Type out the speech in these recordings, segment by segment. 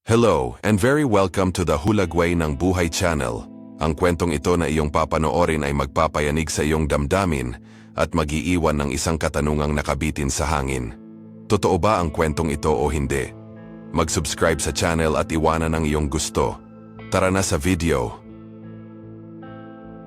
Hello and very welcome to the Hulagway ng Buhay Channel. Ang kwentong ito na iyong papanoorin ay magpapayanig sa iyong damdamin at mag-iiwan ng isang katanungang nakabitin sa hangin. Totoo ba ang kwentong ito o hindi? Mag-subscribe sa channel at iwanan ang iyong gusto. Tara na sa video.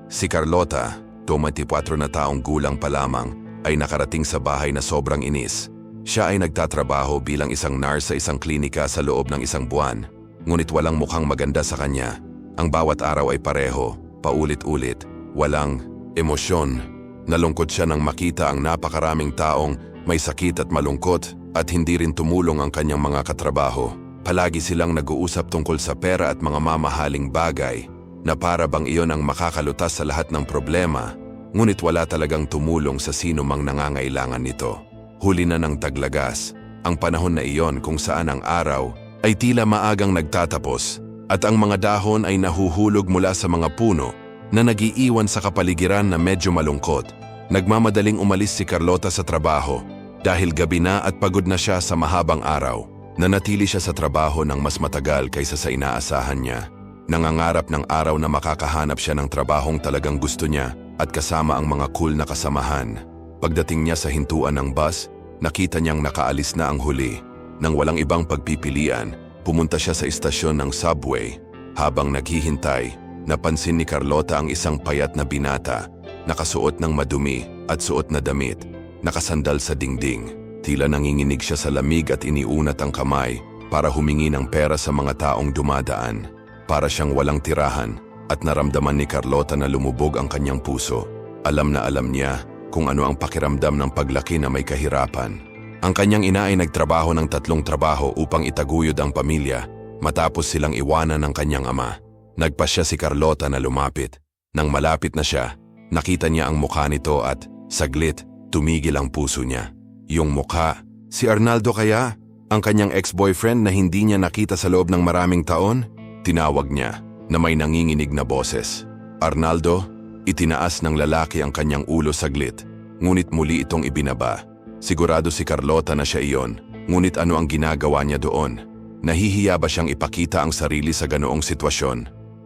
Si Carlota, 24 na taong gulang pa lamang, ay nakarating sa bahay na sobrang inis. Siya ay nagtatrabaho bilang isang nurse sa isang klinika sa loob ng isang buwan, ngunit walang mukhang maganda sa kanya. Ang bawat araw ay pareho, paulit-ulit, walang emosyon. Nalungkot siya nang makita ang napakaraming taong may sakit at malungkot at hindi rin tumulong ang kanyang mga katrabaho. Palagi silang nag-uusap tungkol sa pera at mga mamahaling bagay na para bang iyon ang makakalutas sa lahat ng problema, ngunit wala talagang tumulong sa sino mang nangangailangan nito. Huli na ng taglagas, ang panahon na iyon kung saan ang araw ay tila maagang nagtatapos at ang mga dahon ay nahuhulog mula sa mga puno na nagiiwan sa kapaligiran na medyo malungkot. Nagmamadaling umalis si Carlota sa trabaho dahil gabi na at pagod na siya sa mahabang araw. Nanatili siya sa trabaho ng mas matagal kaysa sa inaasahan niya. Nangangarap ng araw na makakahanap siya ng trabahong talagang gusto niya at kasama ang mga cool na kasamahan. Pagdating niya sa hintuan ng bus, nakita niyang nakaalis na ang huli. Nang walang ibang pagpipilian, pumunta siya sa istasyon ng subway. Habang naghihintay, napansin ni Carlota ang isang payat na binata, nakasuot ng madumi at suot na damit, nakasandal sa dingding. Tila nanginginig siya sa lamig at iniunat ang kamay para humingi ng pera sa mga taong dumadaan. Para siyang walang tirahan at naramdaman ni Carlota na lumubog ang kanyang puso. Alam na alam niya kung ano ang pakiramdam ng paglaki na may kahirapan. Ang kanyang ina ay nagtrabaho ng 3 trabaho upang itaguyod ang pamilya matapos silang iwanan ng kanyang ama. Nagpasya si Carlota na lumapit. Nang malapit na siya, nakita niya ang mukha nito at, saglit, tumigil ang puso niya. Yung mukha, si Arnaldo kaya? Ang kanyang ex-boyfriend na hindi niya nakita sa loob ng maraming taon? Tinawag niya na may nanginginig na boses. Arnaldo? Itinaas ng lalaki ang kanyang ulo saglit, ngunit muli itong ibinaba. Sigurado si Carlota na siya iyon, ngunit ano ang ginagawa niya doon? Nahihiya ba siyang ipakita ang sarili sa ganoong sitwasyon?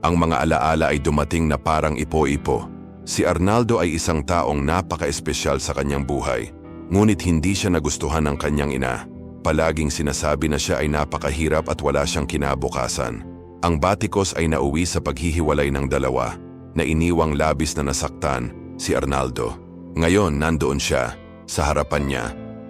Ang mga alaala ay dumating na parang ipo-ipo. Si Arnaldo ay isang taong napaka-espesyal sa kanyang buhay, ngunit hindi siya nagustuhan ng kanyang ina. Palaging sinasabi na siya ay napakahirap at wala siyang kinabukasan. Ang batikos ay nauwi sa paghihiwalay ng dalawa, na iniwang labis na nasaktan si Arnaldo. Ngayon nandoon siya sa harapan niya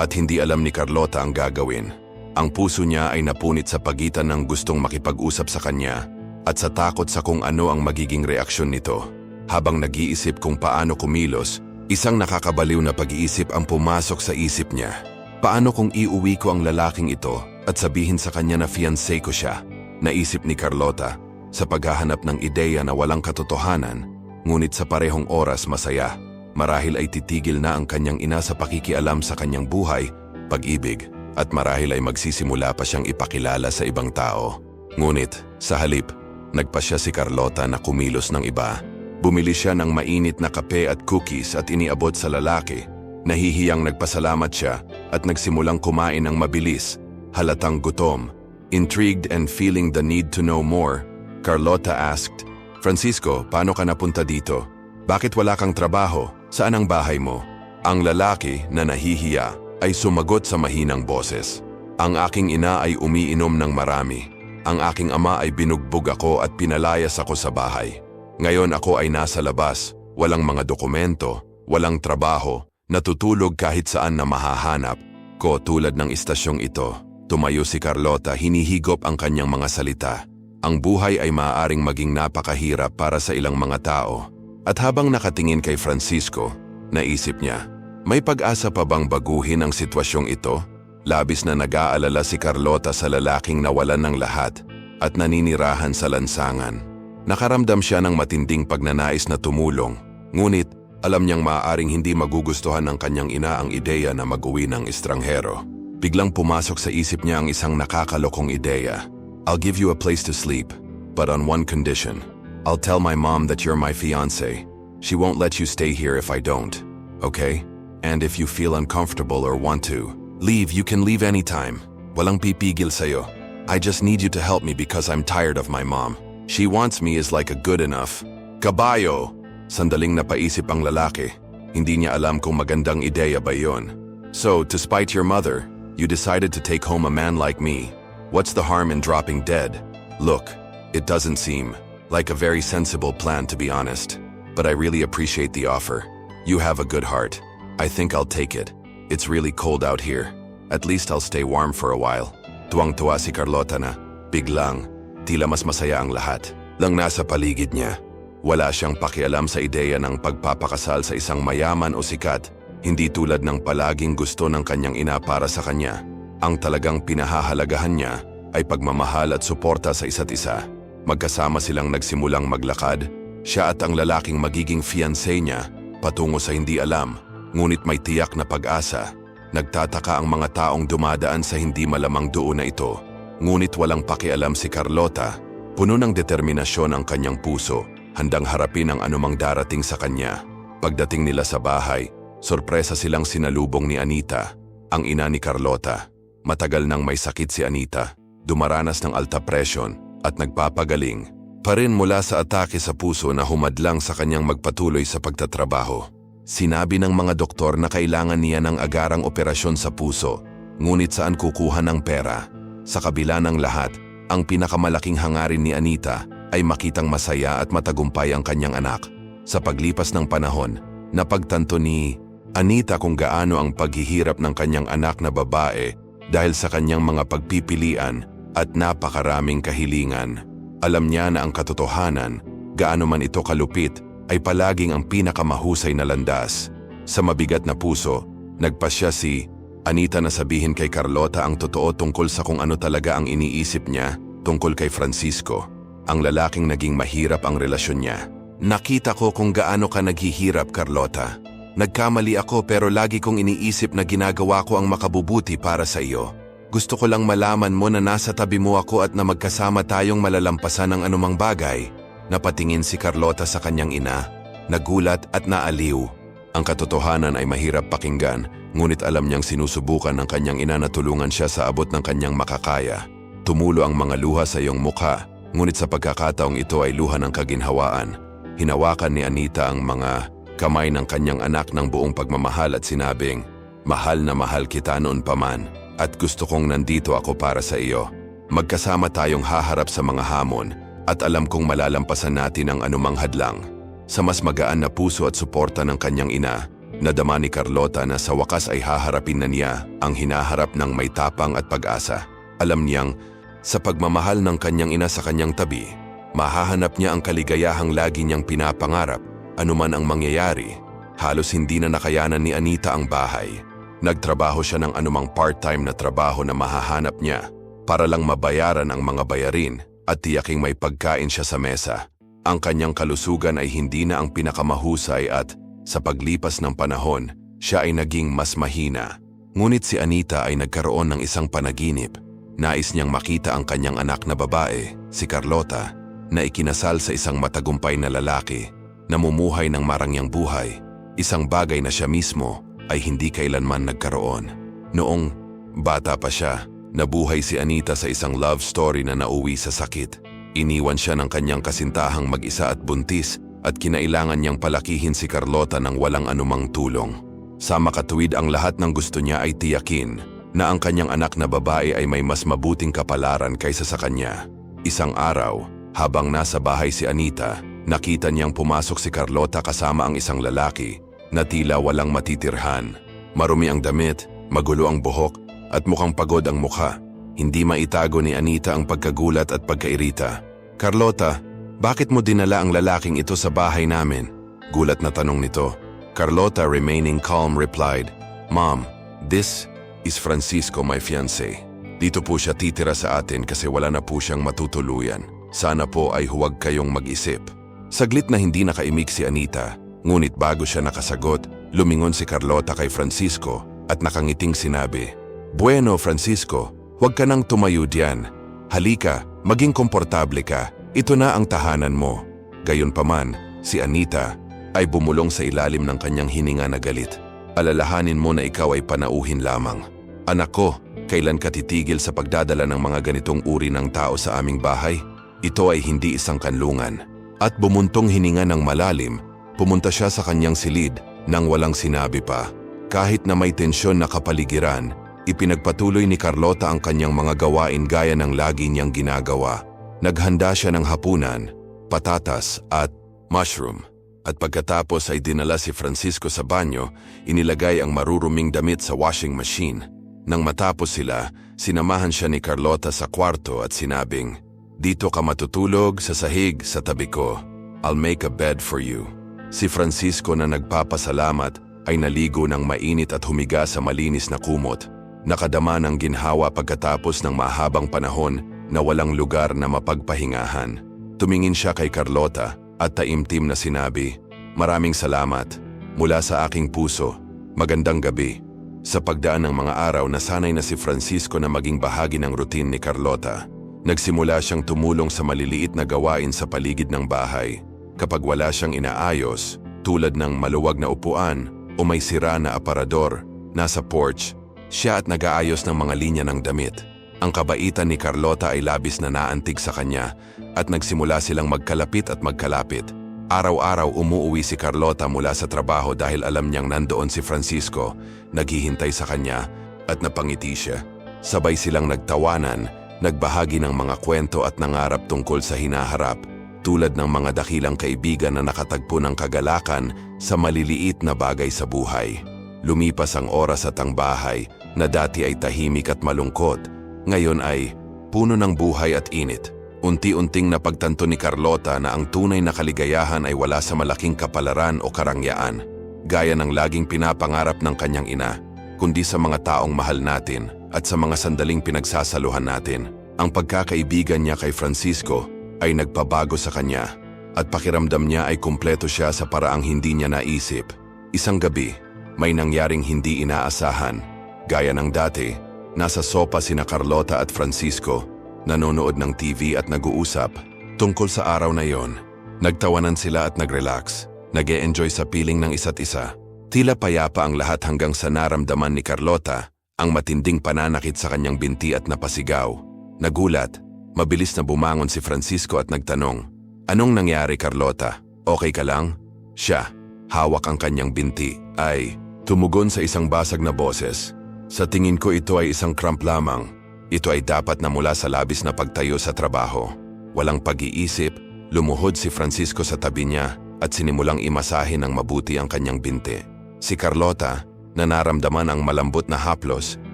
at hindi alam ni Carlota ang gagawin. Ang puso niya ay napunit sa pagitan ng gustong makipag-usap sa kanya at sa takot sa kung ano ang magiging reaksyon nito. Habang nag-iisip kung paano kumilos, isang nakakabaliw na pag-iisip ang pumasok sa isip niya. Paano kung iuwi ko ang lalaking ito at sabihin sa kanya na fiancé ko siya? Naisip ni Carlota sa paghahanap ng ideya na walang katotohanan, ngunit sa parehong oras masaya. Marahil ay titigil na ang kanyang ina sa pakikialam sa kanyang buhay, pag-ibig, at marahil ay magsisimula pa siyang ipakilala sa ibang tao. Ngunit, sa halip, nagpasya si Carlota na kumilos ng iba. Bumili siya ng mainit na kape at cookies at iniabot sa lalaki. Nahihiyang nagpasalamat siya at nagsimulang kumain ng mabilis, halatang gutom. Intrigued and feeling the need to know more, Carlota asked, "Francisco, paano ka napunta dito? Bakit wala kang trabaho? Saan ang bahay mo?" Ang lalaki na nahihiya ay sumagot sa mahinang boses. "Ang aking ina ay umiinom ng marami. Ang aking ama ay binugbog ako at pinalayas ako sa bahay. Ngayon ako ay nasa labas, walang mga dokumento, walang trabaho, natutulog kahit saan na mahahanap ko." Tulad ng istasyong ito, tumayo si Carlota, hinihigop ang kanyang mga salita. Ang buhay ay maaaring maging napakahirap para sa ilang mga tao. At habang nakatingin kay Francisco, naisip niya, may pag-asa pa bang baguhin ang sitwasyong ito? Labis na nag-aalala si Carlota sa lalaking nawalan ng lahat at naninirahan sa lansangan. Nakaramdam siya ng matinding pagnanais na tumulong, ngunit alam niyang maaaring hindi magugustuhan ng kanyang ina ang ideya na mag-uwi ng estranghero. Biglang pumasok sa isip niya ang isang nakakalokong ideya. "I'll give you a place to sleep, but on one condition. I'll tell my mom that you're my fiancé. She won't let you stay here if I don't, okay? And if you feel uncomfortable or want to leave, you can leave anytime. Walang pipigil sa'yo. I just need you to help me because I'm tired of my mom. She wants me is like a good enough. Kabayo! Sandaling napaisip ang lalaki. Hindi niya alam kung magandang ideya ba yon. So, to spite your mother, you decided to take home a man like me. What's the harm in dropping dead? Look, it doesn't seem like a very sensible plan, to be honest. But I really appreciate the offer. You have a good heart. I think I'll take it. It's really cold out here. At least I'll stay warm for a while. Tuwang-tuwa si Carlota na, biglang, tila mas masaya ang lahat. Lang nasa paligid niya. Wala siyang pakialam sa ideya ng pagpapakasal sa isang mayaman o sikat, hindi tulad ng palaging gusto ng kanyang ina para sa kanya. Ang talagang pinahahalagahan niya ay pagmamahal at suporta sa isa't isa. Magkasama silang nagsimulang maglakad, siya at ang lalaking magiging fiancé niya, patungo sa hindi alam, ngunit may tiyak na pag-asa. Nagtataka ang mga taong dumadaan sa hindi malamang doon na ito, ngunit walang pakialam si Carlota. Puno ng determinasyon ang kanyang puso, handang harapin ang anumang darating sa kanya. Pagdating nila sa bahay, sorpresa silang sinalubong ni Anita, ang ina ni Carlota. Matagal nang may sakit si Anita, dumaranas ng alta presyon at nagpapagaling pa rin mula sa atake sa puso na humadlang sa kanyang magpatuloy sa pagtatrabaho. Sinabi ng mga doktor na kailangan niya ng agarang operasyon sa puso, ngunit saan kukuha ng pera? Sa kabila ng lahat, ang pinakamalaking hangarin ni Anita ay makitang masaya at matagumpay ang kanyang anak. Sa paglipas ng panahon, napagtanto ni Anita kung gaano ang paghihirap ng kanyang anak na babae dahil sa kanyang mga pagpipilian at napakaraming kahilingan. Alam niya na ang katotohanan, gaano man ito kalupit, ay palaging ang pinakamahusay na landas. Sa mabigat na puso, nagpasya si Anita na sabihin kay Carlota ang totoo tungkol sa kung ano talaga ang iniisip niya tungkol kay Francisco, ang lalaking naging mahirap ang relasyon niya. Nakita ko kung gaano ka naghihirap, Carlota. Nagkamali ako pero lagi kong iniisip na ginagawa ko ang makabubuti para sa iyo. Gusto ko lang malaman mo na nasa tabi mo ako at na magkasama tayong malalampasan ang anumang bagay. Napatingin si Carlota sa kanyang ina, nagulat at naaliw. Ang katotohanan ay mahirap pakinggan, ngunit alam niyang sinusubukan ng kanyang ina na tulungan siya sa abot ng kanyang makakaya. Tumulo ang mga luha sa iyong mukha, ngunit sa pagkakataong ito ay luha ng kaginhawaan. Hinawakan ni Anita ang mga kamay ng kanyang anak ng buong pagmamahal at sinabing, "Mahal na mahal kita noon pa man, at gusto kong nandito ako para sa iyo. Magkasama tayong haharap sa mga hamon, at alam kong malalampasan natin ang anumang hadlang." Sa mas magaan na puso at suporta ng kanyang ina, nadama ni Carlota na sa wakas ay haharapin na niya ang hinaharap ng may tapang at pag-asa. Alam niyang, sa pagmamahal ng kanyang ina sa kanyang tabi, mahahanap niya ang kaligayahang lagi niyang pinapangarap, anuman ang mangyayari. Halos hindi na nakayanan ni Anita ang bahay. Nagtrabaho siya ng anumang part-time na trabaho na mahahanap niya para lang mabayaran ang mga bayarin at tiyaking may pagkain siya sa mesa. Ang kanyang kalusugan ay hindi na ang pinakamahusay at sa paglipas ng panahon, siya ay naging mas mahina. Ngunit si Anita ay nagkaroon ng isang panaginip. Nais niyang makita ang kanyang anak na babae, si Carlota, na ikinasal sa isang matagumpay na lalaki, namumuhay ng marangyang buhay, isang bagay na siya mismo ay hindi kailanman nagkaroon. Noong bata pa siya, nabuhay si Anita sa isang love story na nauwi sa sakit. Iniwan siya ng kanyang kasintahang mag-isa at buntis at kinailangan niyang palakihin si Carlota ng walang anumang tulong. Sa makatuwid ang lahat ng gusto niya ay tiyakin na ang kanyang anak na babae ay may mas mabuting kapalaran kaysa sa kanya. Isang araw, habang nasa bahay si Anita, nakita niyang pumasok si Carlota kasama ang isang lalaki na tila walang matitirhan. Marumi ang damit, magulo ang buhok at mukhang pagod ang mukha. Hindi maitago ni Anita ang pagkagulat at pagkairita. "Carlota, bakit mo dinala ang lalaking ito sa bahay namin?" Gulat na tanong nito. Carlota, remaining calm, replied, "Mom, this is Francisco, my fiancé. Dito po siya titira sa atin kasi wala na po siyang matutuluyan. Sana po ay huwag kayong mag-isip." Saglit na hindi nakaimik si Anita, ngunit bago siya nakasagot, lumingon si Carlota kay Francisco at nakangiting sinabi, "Bueno, Francisco, huwag ka nang tumayo diyan. Halika, maging komportable ka. Ito na ang tahanan mo." Gayunpaman, si Anita ay bumulong sa ilalim ng kanyang hininga na galit. "Alalahanin mo na ikaw ay panauhin lamang. Anak ko, Kailan ka titigil sa pagdadala ng mga ganitong uri ng tao sa aming bahay? Ito ay hindi isang kanlungan. At bumuntong hininga ng malalim, pumunta siya sa kanyang silid nang walang sinabi pa. Kahit na may tensyon na kapaligiran, ipinagpatuloy ni Carlota ang kanyang mga gawain gaya ng lagi niyang ginagawa. Naghanda siya ng hapunan, patatas at mushroom. At pagkatapos ay dinala si Francisco sa banyo, inilagay ang maruruming damit sa washing machine. Nang matapos sila, sinamahan siya ni Carlota sa kwarto at sinabing, "Dito ka matutulog sa sahig sa tabi ko. I'll make a bed for you." Si Francisco na nagpapasalamat ay naligo ng mainit at humiga sa malinis na kumot. Nakadama ng ginhawa pagkatapos ng mahabang panahon na walang lugar na mapagpahingahan. Tumingin siya kay Carlota at taimtim na sinabi, "Maraming salamat. Mula sa aking puso. Magandang gabi." Sa pagdaan ng mga araw, nasanay na si Francisco na maging bahagi ng routine ni Carlota. Nagsimula siyang tumulong sa maliliit na gawain sa paligid ng bahay. Kapag wala siyang inaayos, tulad ng maluwag na upuan o may sira na aparador, nasa porch, siya at nag-aayos ng mga linya ng damit. Ang kabaitan ni Carlota ay labis na naantig sa kanya at nagsimula silang magkalapit at magkalapit. Araw-araw umuuwi si Carlota mula sa trabaho dahil alam niyang nandoon si Francisco, naghihintay sa kanya at napangiti siya. Sabay silang nagtawanan, nagbahagi ng mga kwento at nangarap tungkol sa hinaharap, tulad ng mga dakilang kaibigan na nakatagpo ng kagalakan sa maliliit na bagay sa buhay. Lumipas ang oras at ang bahay, na dati ay tahimik at malungkot, ngayon ay puno ng buhay at init. Unti-unting napagtanto ni Carlota na ang tunay na kaligayahan ay wala sa malaking kapalaran o karangyaan, gaya ng laging pinapangarap ng kanyang ina, kundi sa mga taong mahal natin at sa mga sandaling pinagsasaluhan natin. Ang pagkakaibigan niya kay Francisco ay nagpabago sa kanya at pakiramdam niya ay kumpleto siya sa paraang hindi niya naisip. Isang gabi, may nangyaring hindi inaasahan. Gaya ng dati, nasa sopa sina Carlota at Francisco, nanonood ng TV at nag-uusap tungkol sa araw na yon. Nagtawanan sila at nag-relax, nag-e-enjoy sa piling ng isa't isa. Tila payapa ang lahat hanggang sa naramdaman ni Carlota ang matinding pananakit sa kanyang binti at napasigaw. Nagulat, mabilis na bumangon si Francisco at nagtanong, "Anong nangyari, Carlota? Okay ka lang?" Siya, hawak ang kanyang binti, ay tumugon sa isang basag na boses, "Sa tingin ko ito ay isang cramp lamang. Ito ay dapat na mula sa labis na pagtayo sa trabaho." Walang pag-iisip, lumuhod si Francisco sa tabi niya at sinimulang imasahe ng mabuti ang kanyang binti. Si Carlota, na naramdaman ang malambot na haplos,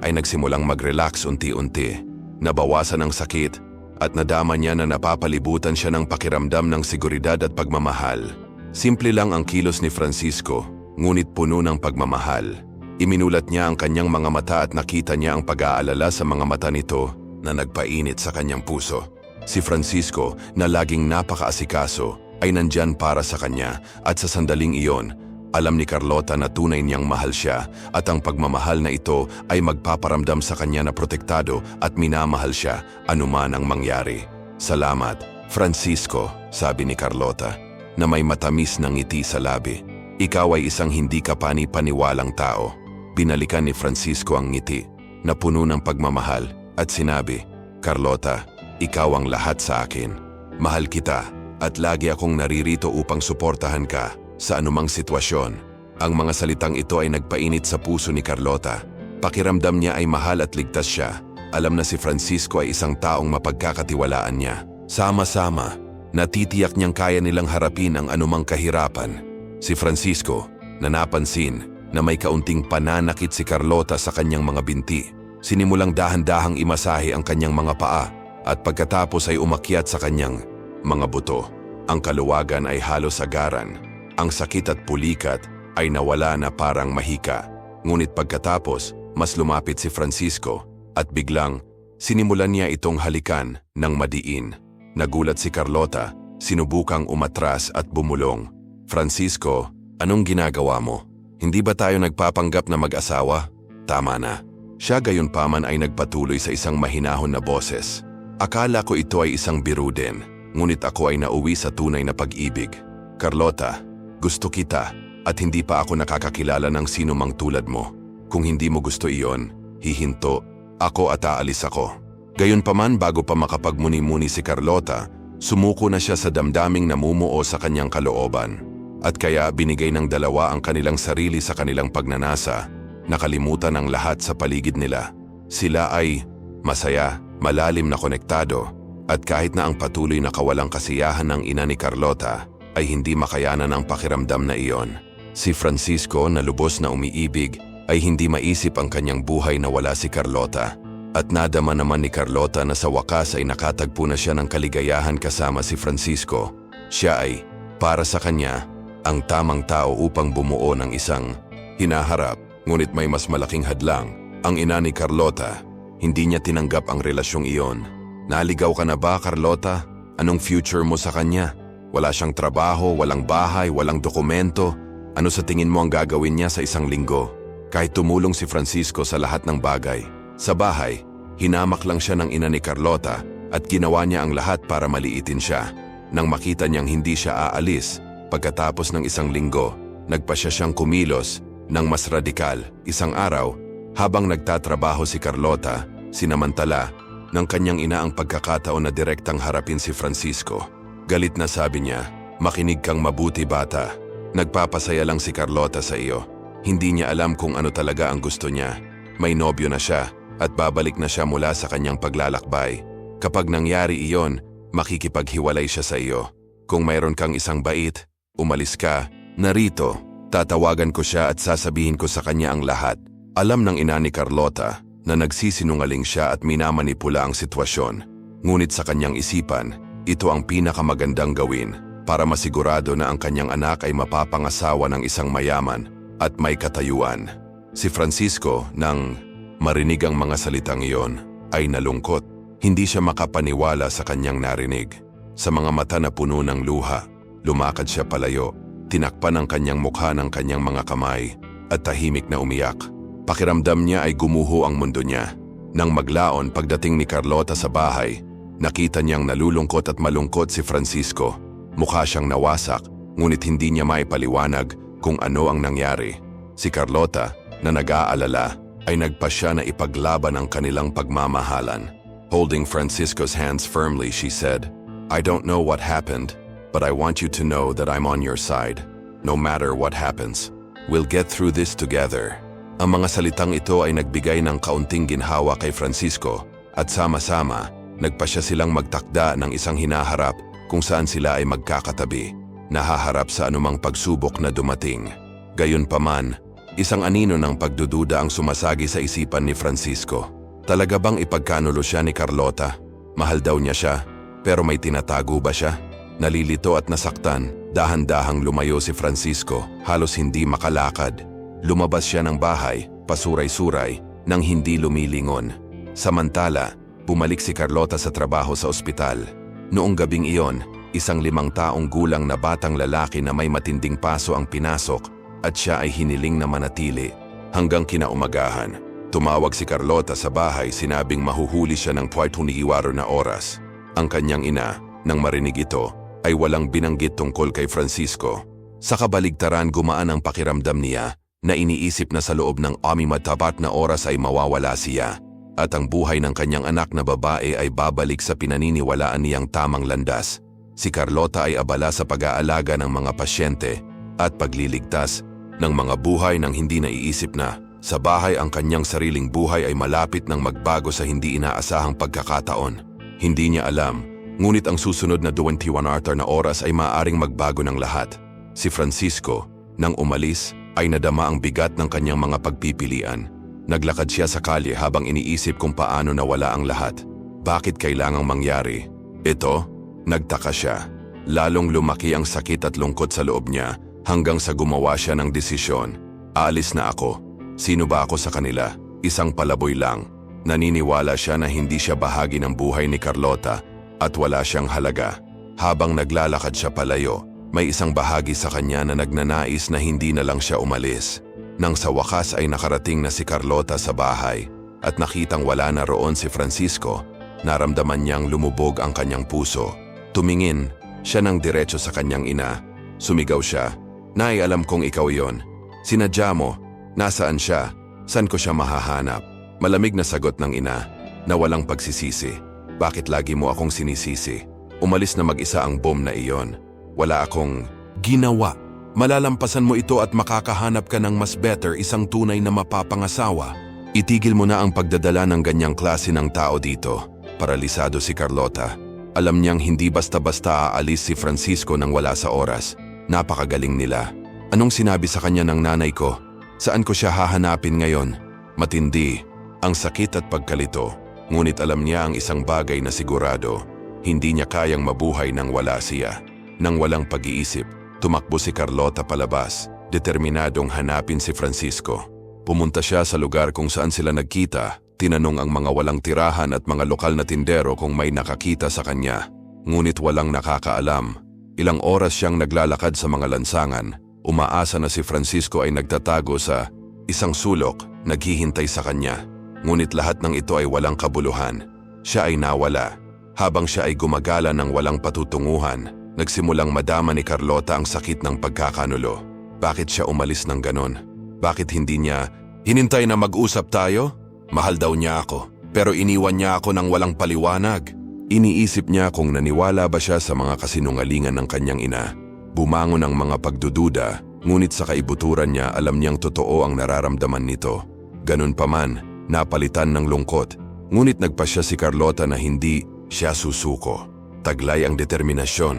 ay nagsimulang mag-relax unti-unti. Nabawasan ang sakit at nadama niya na napapalibutan siya ng pakiramdam ng seguridad at pagmamahal. Simple lang ang kilos ni Francisco, ngunit puno ng pagmamahal. Iminulat niya ang kanyang mga mata at nakita niya ang pag-aalala sa mga mata nito na nagpainit sa kanyang puso. Si Francisco, na laging napakaasikaso, ay nandyan para sa kanya at sa sandaling iyon, alam ni Carlota na tunay niyang mahal siya at ang pagmamahal na ito ay magpaparamdam sa kanya na protektado at minamahal siya anuman ang mangyari. "Salamat, Francisco," sabi ni Carlota, na may matamis na ngiti sa labi. "Ikaw ay isang hindi kapani-paniwalang tao." Binalikan ni Francisco ang ngiti na puno ng pagmamahal at sinabi, "Carlota, ikaw ang lahat sa akin. Mahal kita at lagi akong naririto upang suportahan ka sa anumang sitwasyon." Ang mga salitang ito ay nagpainit sa puso ni Carlota. Pakiramdam niya ay mahal at ligtas siya. Alam na si Francisco ay isang taong mapagkakatiwalaan niya. Sama-sama, natitiyak niyang kaya nilang harapin ang anumang kahirapan. Si Francisco, na napansin na may kaunting pananakit si Carlota sa kanyang mga binti, sinimulang dahan-dahang imasahe ang kanyang mga paa at pagkatapos ay umakyat sa kanyang mga buto. Ang kaluwagan ay halos agaran. Ang sakit at pulikat ay nawala na parang mahika. Ngunit pagkatapos, mas lumapit si Francisco at biglang sinimulan niya itong halikan ng madiin. Nagulat si Carlota, sinubukang umatras at bumulong. "Francisco, anong ginagawa mo? Hindi ba tayo nagpapanggap na mag-asawa?" "Tama na." Siya gayunpaman ay nagpatuloy sa isang mahinahon na boses. "Akala ko ito ay isang biro din, ngunit ako ay nauwi sa tunay na pag-ibig. Carlota, gusto kita at hindi pa ako nakakakilala ng sino mang tulad mo. Kung hindi mo gusto iyon, hihinto Ako at aalis ako. Gayunpaman bago pa makapagmuni-muni si Carlota, sumuko na siya sa damdaming namumuo sa kanyang kalooban. At kaya binigay ng dalawa ang kanilang sarili sa kanilang pagnanasa, nakalimutan ang lahat sa paligid nila. Sila ay masaya, malalim na konektado, at kahit na ang patuloy na kawalang kasiyahan ng ina ni Carlota ay hindi makayanan ang pakiramdam na iyon. Si Francisco na lubos na umiibig ay hindi maisip ang kanyang buhay na wala si Carlota. At nadama naman ni Carlota na sa wakas ay nakatagpo na siya ng kaligayahan kasama si Francisco. Siya ay, para sa kanya, ang tamang tao upang bumuo ng isang hinaharap. Ngunit may mas malaking hadlang. Ang ina ni Carlota, hindi niya tinanggap ang relasyong iyon. Naligaw ka na ba, Carlota? Anong future mo sa kanya? Wala siyang trabaho, walang bahay, walang dokumento. Ano sa tingin mo ang gagawin niya sa isang linggo? Kahit tumulong si Francisco sa lahat ng bagay. Sa bahay, hinamak lang siya ng ina ni Carlota at ginawa niya ang lahat para maliitin siya. Nang makita niyang hindi siya aalis, pagkatapos ng isang linggo, nagpasya siyang kumilos ng mas radikal. Isang araw, habang nagtatrabaho si Carlota, sinamantala ng kanyang ina ang pagkakataon na direktang harapin si Francisco. Galit na sabi niya, "Makinig kang mabuti, bata. Nagpapasaya lang si Carlota sa iyo. Hindi niya alam kung ano talaga ang gusto niya. May nobyo na siya at babalik na siya mula sa kanyang paglalakbay. Kapag nangyari iyon, makikipaghiwalay siya sa iyo. Kung mayroon kang isang bait, umalis ka. Narito, tatawagan ko siya at sasabihin ko sa kanya ang lahat." Alam ng ina ni Carlota na nagsisinungaling siya at minamanipula ang sitwasyon. Ngunit sa kanyang isipan, ito ang pinakamagandang gawin para masigurado na ang kanyang anak ay mapapangasawa ng isang mayaman at may katayuan. Si Francisco, nang marinig ang mga salitang iyon, ay nalungkot. Hindi siya makapaniwala sa kanyang narinig. Sa mga mata na puno ng luha, lumakad siya palayo, tinakpan ang kanyang mukha ng kanyang mga kamay at tahimik na umiyak. Pakiramdam niya ay gumuho ang mundo niya. Nang maglaon pagdating ni Carlota sa bahay, nakita niyang nalulungkot at malungkot si Francisco. Mukha siyang nawasak, ngunit hindi niya maipaliwanag kung ano ang nangyari. Si Carlota, na nag-aalala, ay nagpasya na ipaglaban ang kanilang pagmamahalan. Holding Francisco's hands firmly, she said, "I don't know what happened, but I want you to know that I'm on your side. No matter what happens, we'll get through this together." Ang mga salitang ito ay nagbigay ng kaunting ginhawa kay Francisco at sama-sama, nagpasya silang magtakda ng isang hinaharap kung saan sila ay magkakatabi, nahaharap sa anumang pagsubok na dumating. Gayunpaman, isang anino ng pagdududa ang sumasagi sa isipan ni Francisco. Talaga bang ipagkanulo siya ni Carlota? Mahal daw niya siya, pero may tinatago ba siya? Nalilito at nasaktan, dahan-dahang lumayo si Francisco, halos hindi makalakad. Lumabas siya ng bahay, pasuray-suray, nang hindi lumilingon. Samantala, bumalik si Carlota sa trabaho sa ospital. Noong gabing iyon, isang 5 taong gulang na batang lalaki na may matinding paso ang pinasok at siya ay hiniling na manatili. Hanggang kinaumagahan, tumawag si Carlota sa bahay, sinabing mahuhuli siya ng 24 na oras. Ang kanyang ina, nang marinig ito, ay walang binanggit tungkol kay Francisco. Sa kabaligtaran, gumaan ang pakiramdam niya na iniisip na sa loob ng matapat na oras ay mawawala siya at ang buhay ng kanyang anak na babae ay babalik sa pinaniniwalaan niyang tamang landas. Si Carlota ay abala sa pag-aalaga ng mga pasyente at pagliligtas ng mga buhay nang hindi naiisip na sa bahay ang kanyang sariling buhay ay malapit ng magbago sa hindi inaasahang pagkakataon. Hindi niya alam, ngunit ang susunod na 21 na oras ay maaaring magbago ng lahat. Si Francisco, nang umalis, ay nadama ang bigat ng kanyang mga pagpipilian. Naglakad siya sa kalye habang iniisip kung paano nawala ang lahat. Bakit kailangang mangyari? Ito, nagtaka siya. Lalong lumaki ang sakit at lungkot sa loob niya hanggang sa gumawa siya ng desisyon. Aalis na ako. Sino ba ako sa kanila? Isang palaboy lang. Naniniwala siya na hindi siya bahagi ng buhay ni Carlota at wala siyang halaga. Habang naglalakad siya palayo, may isang bahagi sa kanya na nagnanais na hindi na lang siya umalis. Nang sa wakas ay nakarating na si Carlota sa bahay at nakitang wala na roon si Francisco, naramdaman niyang lumubog ang kanyang puso. Tumingin siya ng diretso sa kanyang ina. Sumigaw siya, "Nay, alam kong ikaw yon. Sinadya mo. Nasaan siya? Saan ko siya mahahanap?" Malamig na sagot ng ina na walang pagsisisi. Bakit lagi mo akong sinisisi? Umalis na mag-isa ang bomb na iyon. Wala akong ginawa. Malalampasan mo ito at makakahanap ka ng mas better, isang tunay na mapapangasawa. Itigil mo na ang pagdadala ng ganyang klase ng tao dito. Paralisado si Carlota. Alam niyang hindi basta-basta aalis si Francisco nang wala sa oras. Napakagaling nila. Anong sinabi sa kanya ng nanay ko? Saan ko siya hahanapin ngayon? Matindi ang sakit at pagkalito. Ngunit alam niya ang isang bagay na sigurado. Hindi niya kayang mabuhay nang wala siya. Nang walang pag-iisip, tumakbo si Carlota palabas. Determinadong hanapin si Francisco. Pumunta siya sa lugar kung saan sila nagkita. Tinanong ang mga walang tirahan at mga lokal na tindero kung may nakakita sa kanya. Ngunit walang nakakaalam. Ilang oras siyang naglalakad sa mga lansangan. Umaasa na si Francisco ay nagtatago sa isang sulok, naghihintay sa kanya. Ngunit lahat ng ito ay walang kabuluhan. Siya ay nawala. Habang siya ay gumagala ng walang patutunguhan, nagsimulang madama ni Carlota ang sakit ng pagkakanulo. Bakit siya umalis ng ganon? Bakit hindi niya hinintay na mag-usap tayo? Mahal daw niya ako, pero iniwan niya ako ng walang paliwanag. Iniisip niya kung naniwala ba siya sa mga kasinungalingan ng kanyang ina. Bumangon ang mga pagdududa, ngunit sa kaibuturan niya alam niyang totoo ang nararamdaman nito. Ganun pa man, napalitan ng lungkot, ngunit nagpasya si Carlota na hindi siya susuko. Taglay ang determinasyon,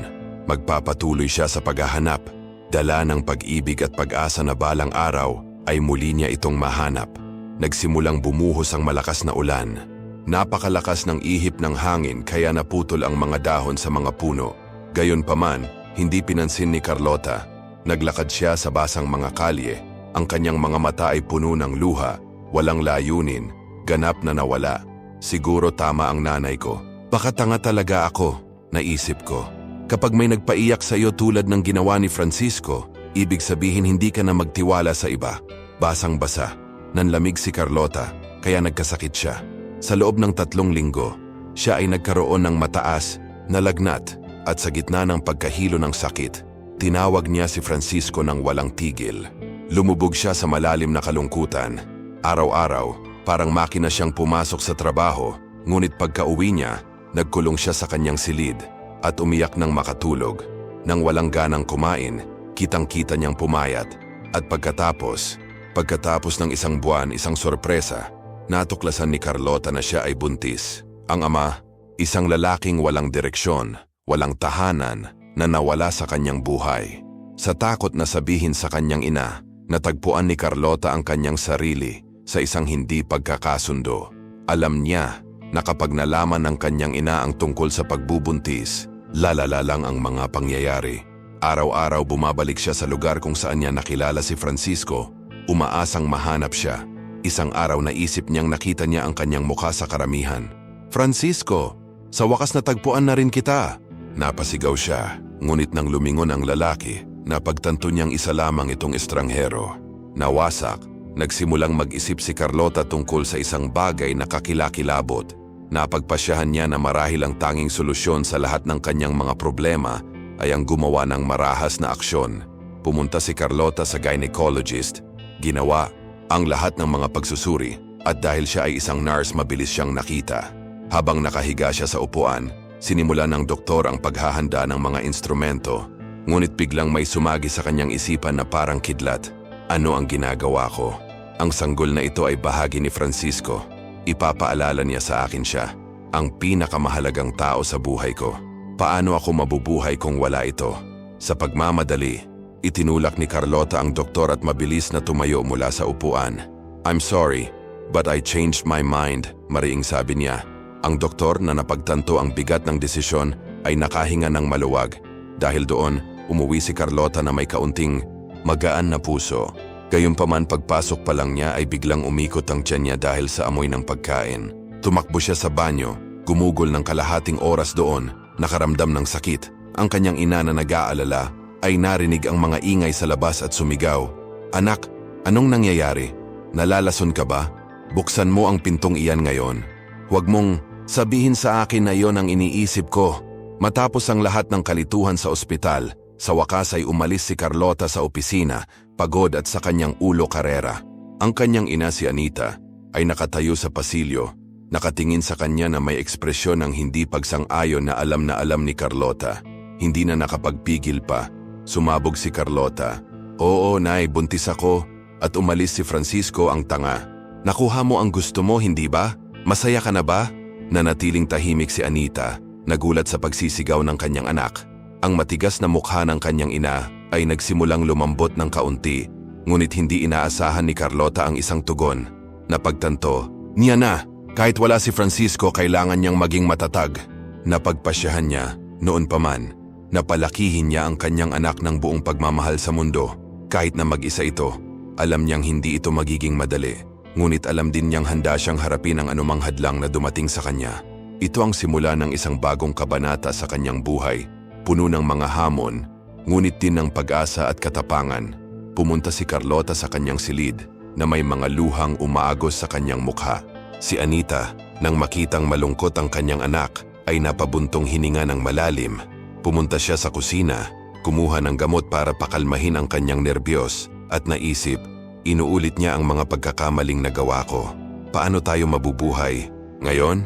magpapatuloy siya sa paghahanap. Dala ng pag-ibig at pag-asa na balang araw ay muli niya itong mahanap. Nagsimulang bumuhos ang malakas na ulan. Napakalakas ng ihip ng hangin kaya naputol ang mga dahon sa mga puno. Gayunpaman, hindi pinansin ni Carlota. Naglakad siya sa basang mga kalye. Ang kanyang mga mata ay puno ng luha, walang layunin, ganap na nawala. Siguro tama ang nanay ko. Baka tanga talaga ako, naisip ko. Kapag may nagpaiyak sa iyo tulad ng ginawa ni Francisco, ibig sabihin hindi ka na magtiwala sa iba. Basang-basa, nanlamig si Carlota, kaya nagkasakit siya. Sa loob ng 3 linggo, siya ay nagkaroon ng mataas, na lagnat, at sa gitna ng pagkahilo ng sakit, tinawag niya si Francisco ng walang tigil. Lumubog siya sa malalim na kalungkutan. Araw-araw, parang makina siyang pumasok sa trabaho, ngunit pagka-uwi niya, nagkulong siya sa kanyang silid at umiyak ng makatulog. Nang walang ganang kumain, kitang-kita niyang pumayat. At pagkatapos ng isang buwan, isang sorpresa, natuklasan ni Carlota na siya ay buntis. Ang ama, isang lalaking walang direksyon, walang tahanan, na nawala sa kanyang buhay. Sa takot na sabihin sa kanyang ina, natagpuan ni Carlota ang kanyang sarili sa isang hindi pagkakasundo. Alam niya na kapag nalaman ng kanyang ina ang tungkol sa pagbubuntis, lalala lang ang mga pangyayari. Araw-araw bumabalik siya sa lugar kung saan niya nakilala si Francisco, umaasang mahanap siya. Isang araw naisip niyang nakita niya ang kanyang mukha sa karamihan. Francisco, sa wakas natagpuan na rin kita. Napasigaw siya, ngunit nang lumingon ang lalaki, napagtanto niyang isa lamang itong estranghero. Nawasak, nagsimulang mag-isip si Carlota tungkol sa isang bagay na kakilakilabot. Napagpasyahan niya na marahil ang tanging solusyon sa lahat ng kanyang mga problema ay ang gumawa ng marahas na aksyon. Pumunta si Carlota sa gynecologist. Ginawa ang lahat ng mga pagsusuri at dahil siya ay isang nurse, mabilis siyang nakita. Habang nakahiga siya sa upuan, sinimula ng doktor ang paghahanda ng mga instrumento. Ngunit biglang may sumagi sa kanyang isipan na parang kidlat. Ano ang ginagawa ko? Ang sanggol na ito ay bahagi ni Francisco. Ipapaalala niya sa akin siya, ang pinakamahalagang tao sa buhay ko. Paano ako mabubuhay kung wala ito? Sa pagmamadali, itinulak ni Carlota ang doktor at mabilis na tumayo mula sa upuan. I'm sorry, but I changed my mind, mariing sabi niya. Ang doktor na napagtanto ang bigat ng desisyon ay nakahinga ng maluwag. Dahil doon, umuwi si Carlota na may kaunting magaan na puso. Gayunpaman pagpasok pa lang niya ay biglang umikot ang tiyan niya dahil sa amoy ng pagkain. Tumakbo siya sa banyo, gumugol ng kalahating oras doon, nakaramdam ng sakit. Ang kanyang ina na nag-aalala ay narinig ang mga ingay sa labas at sumigaw. Anak, anong nangyayari? Nalalason ka ba? Buksan mo ang pintong iyan ngayon. Huwag mong sabihin sa akin na iyon ang iniisip ko. Matapos ang lahat ng kalituhan sa ospital, sa wakas ay umalis si Carlota sa opisina, pagod at sa kanyang ulo karera. Ang kanyang ina si Anita ay nakatayo sa pasilyo, nakatingin sa kanya na may ekspresyon ng hindi pagsang-ayon na alam ni Carlota. Hindi na nakapagpigil pa. Sumabog si Carlota. Oo, Nay, buntis ako. At umalis si Francisco ang tanga. Nakuha mo ang gusto mo, hindi ba? Masaya ka na ba? Nanatiling tahimik si Anita, nagulat sa pagsisigaw ng kanyang anak. Ang matigas na mukha ng kanyang ina ay nagsimulang lumambot ng kaunti, ngunit hindi inaasahan ni Carlota ang isang tugon. Napagtanto, niya na, kahit wala si Francisco kailangan niyang maging matatag. Napagpasyahan niya, noon pa man, napalakihin niya ang kanyang anak ng buong pagmamahal sa mundo. Kahit na mag-isa ito, alam niyang hindi ito magiging madali. Ngunit alam din niyang handa siyang harapin ang anumang hadlang na dumating sa kanya. Ito ang simula ng isang bagong kabanata sa kanyang buhay, puno ng mga hamon, ngunit din ng pag-asa at katapangan. Pumunta si Carlota sa kanyang silid na may mga luhang umaagos sa kanyang mukha. Si Anita, nang makitang malungkot ang kanyang anak, ay napabuntong hininga ng malalim. Pumunta siya sa kusina, kumuha ng gamot para pakalmahin ang kanyang nerbiyos at naisip, inuulit niya ang mga pagkakamaling nagawa ko. Paano tayo mabubuhay? Ngayon,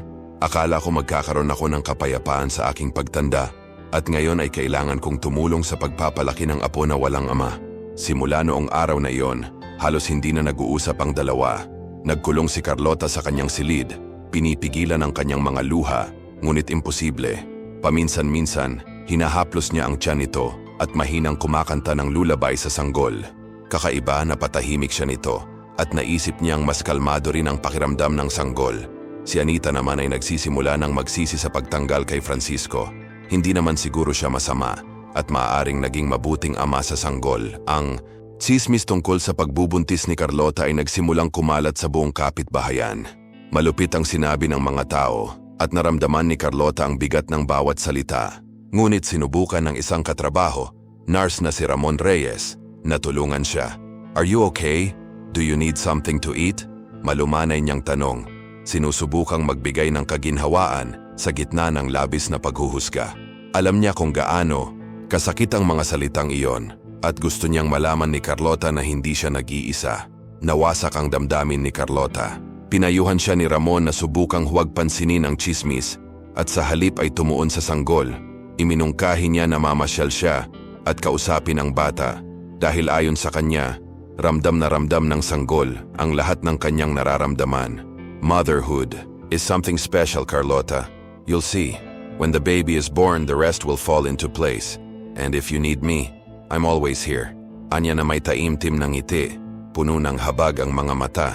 akala ko magkakaroon ako ng kapayapaan sa aking pagtanda at ngayon ay kailangan kong tumulong sa pagpapalaki ng apo na walang ama. Simula noong araw na iyon, halos hindi na nag-uusap ang dalawa. Nagkulong si Carlota sa kanyang silid, pinipigilan ang kanyang mga luha, ngunit imposible. Paminsan-minsan, hinahaplos niya ang tiyan nito at mahinang kumakanta ng lulabay sa sanggol. Kakaiba na patahimik siya nito at naisip niyang mas kalmado rin ang pakiramdam ng sanggol. Si Anita naman ay nagsisimula ng magsisi sa pagtanggal kay Francisco. Hindi naman siguro siya masama at maaaring naging mabuting ama sa sanggol. Ang tsismis tungkol sa pagbubuntis ni Carlota ay nagsimulang kumalat sa buong kapitbahayan. Malupit ang sinabi ng mga tao at naramdaman ni Carlota ang bigat ng bawat salita. Ngunit sinubukan ng isang katrabaho, nurse na si Ramon Reyes, na tulungan siya. Are you okay? Do you need something to eat? Malumanay niyang tanong. Sinusubukang magbigay ng kaginhawaan sa gitna ng labis na paghuhusga. Alam niya kung gaano kasakit ang mga salitang iyon at gusto niyang malaman ni Carlota na hindi siya nag-iisa. Nawasak ang damdamin ni Carlota. Pinayuhan siya ni Ramon na subukang huwag pansinin ang tsismis at sa halip ay tumuon sa sanggol. Iminungkahi niya na mamasyal siya at kausapin ang bata dahil ayon sa kanya, ramdam na ramdam ng sanggol ang lahat ng kanyang nararamdaman. Motherhood is something special, Carlota. You'll see, when the baby is born, the rest will fall into place. And if you need me, I'm always here. Anya na may taimtim ng ngiti, puno ng habag ang mga mata.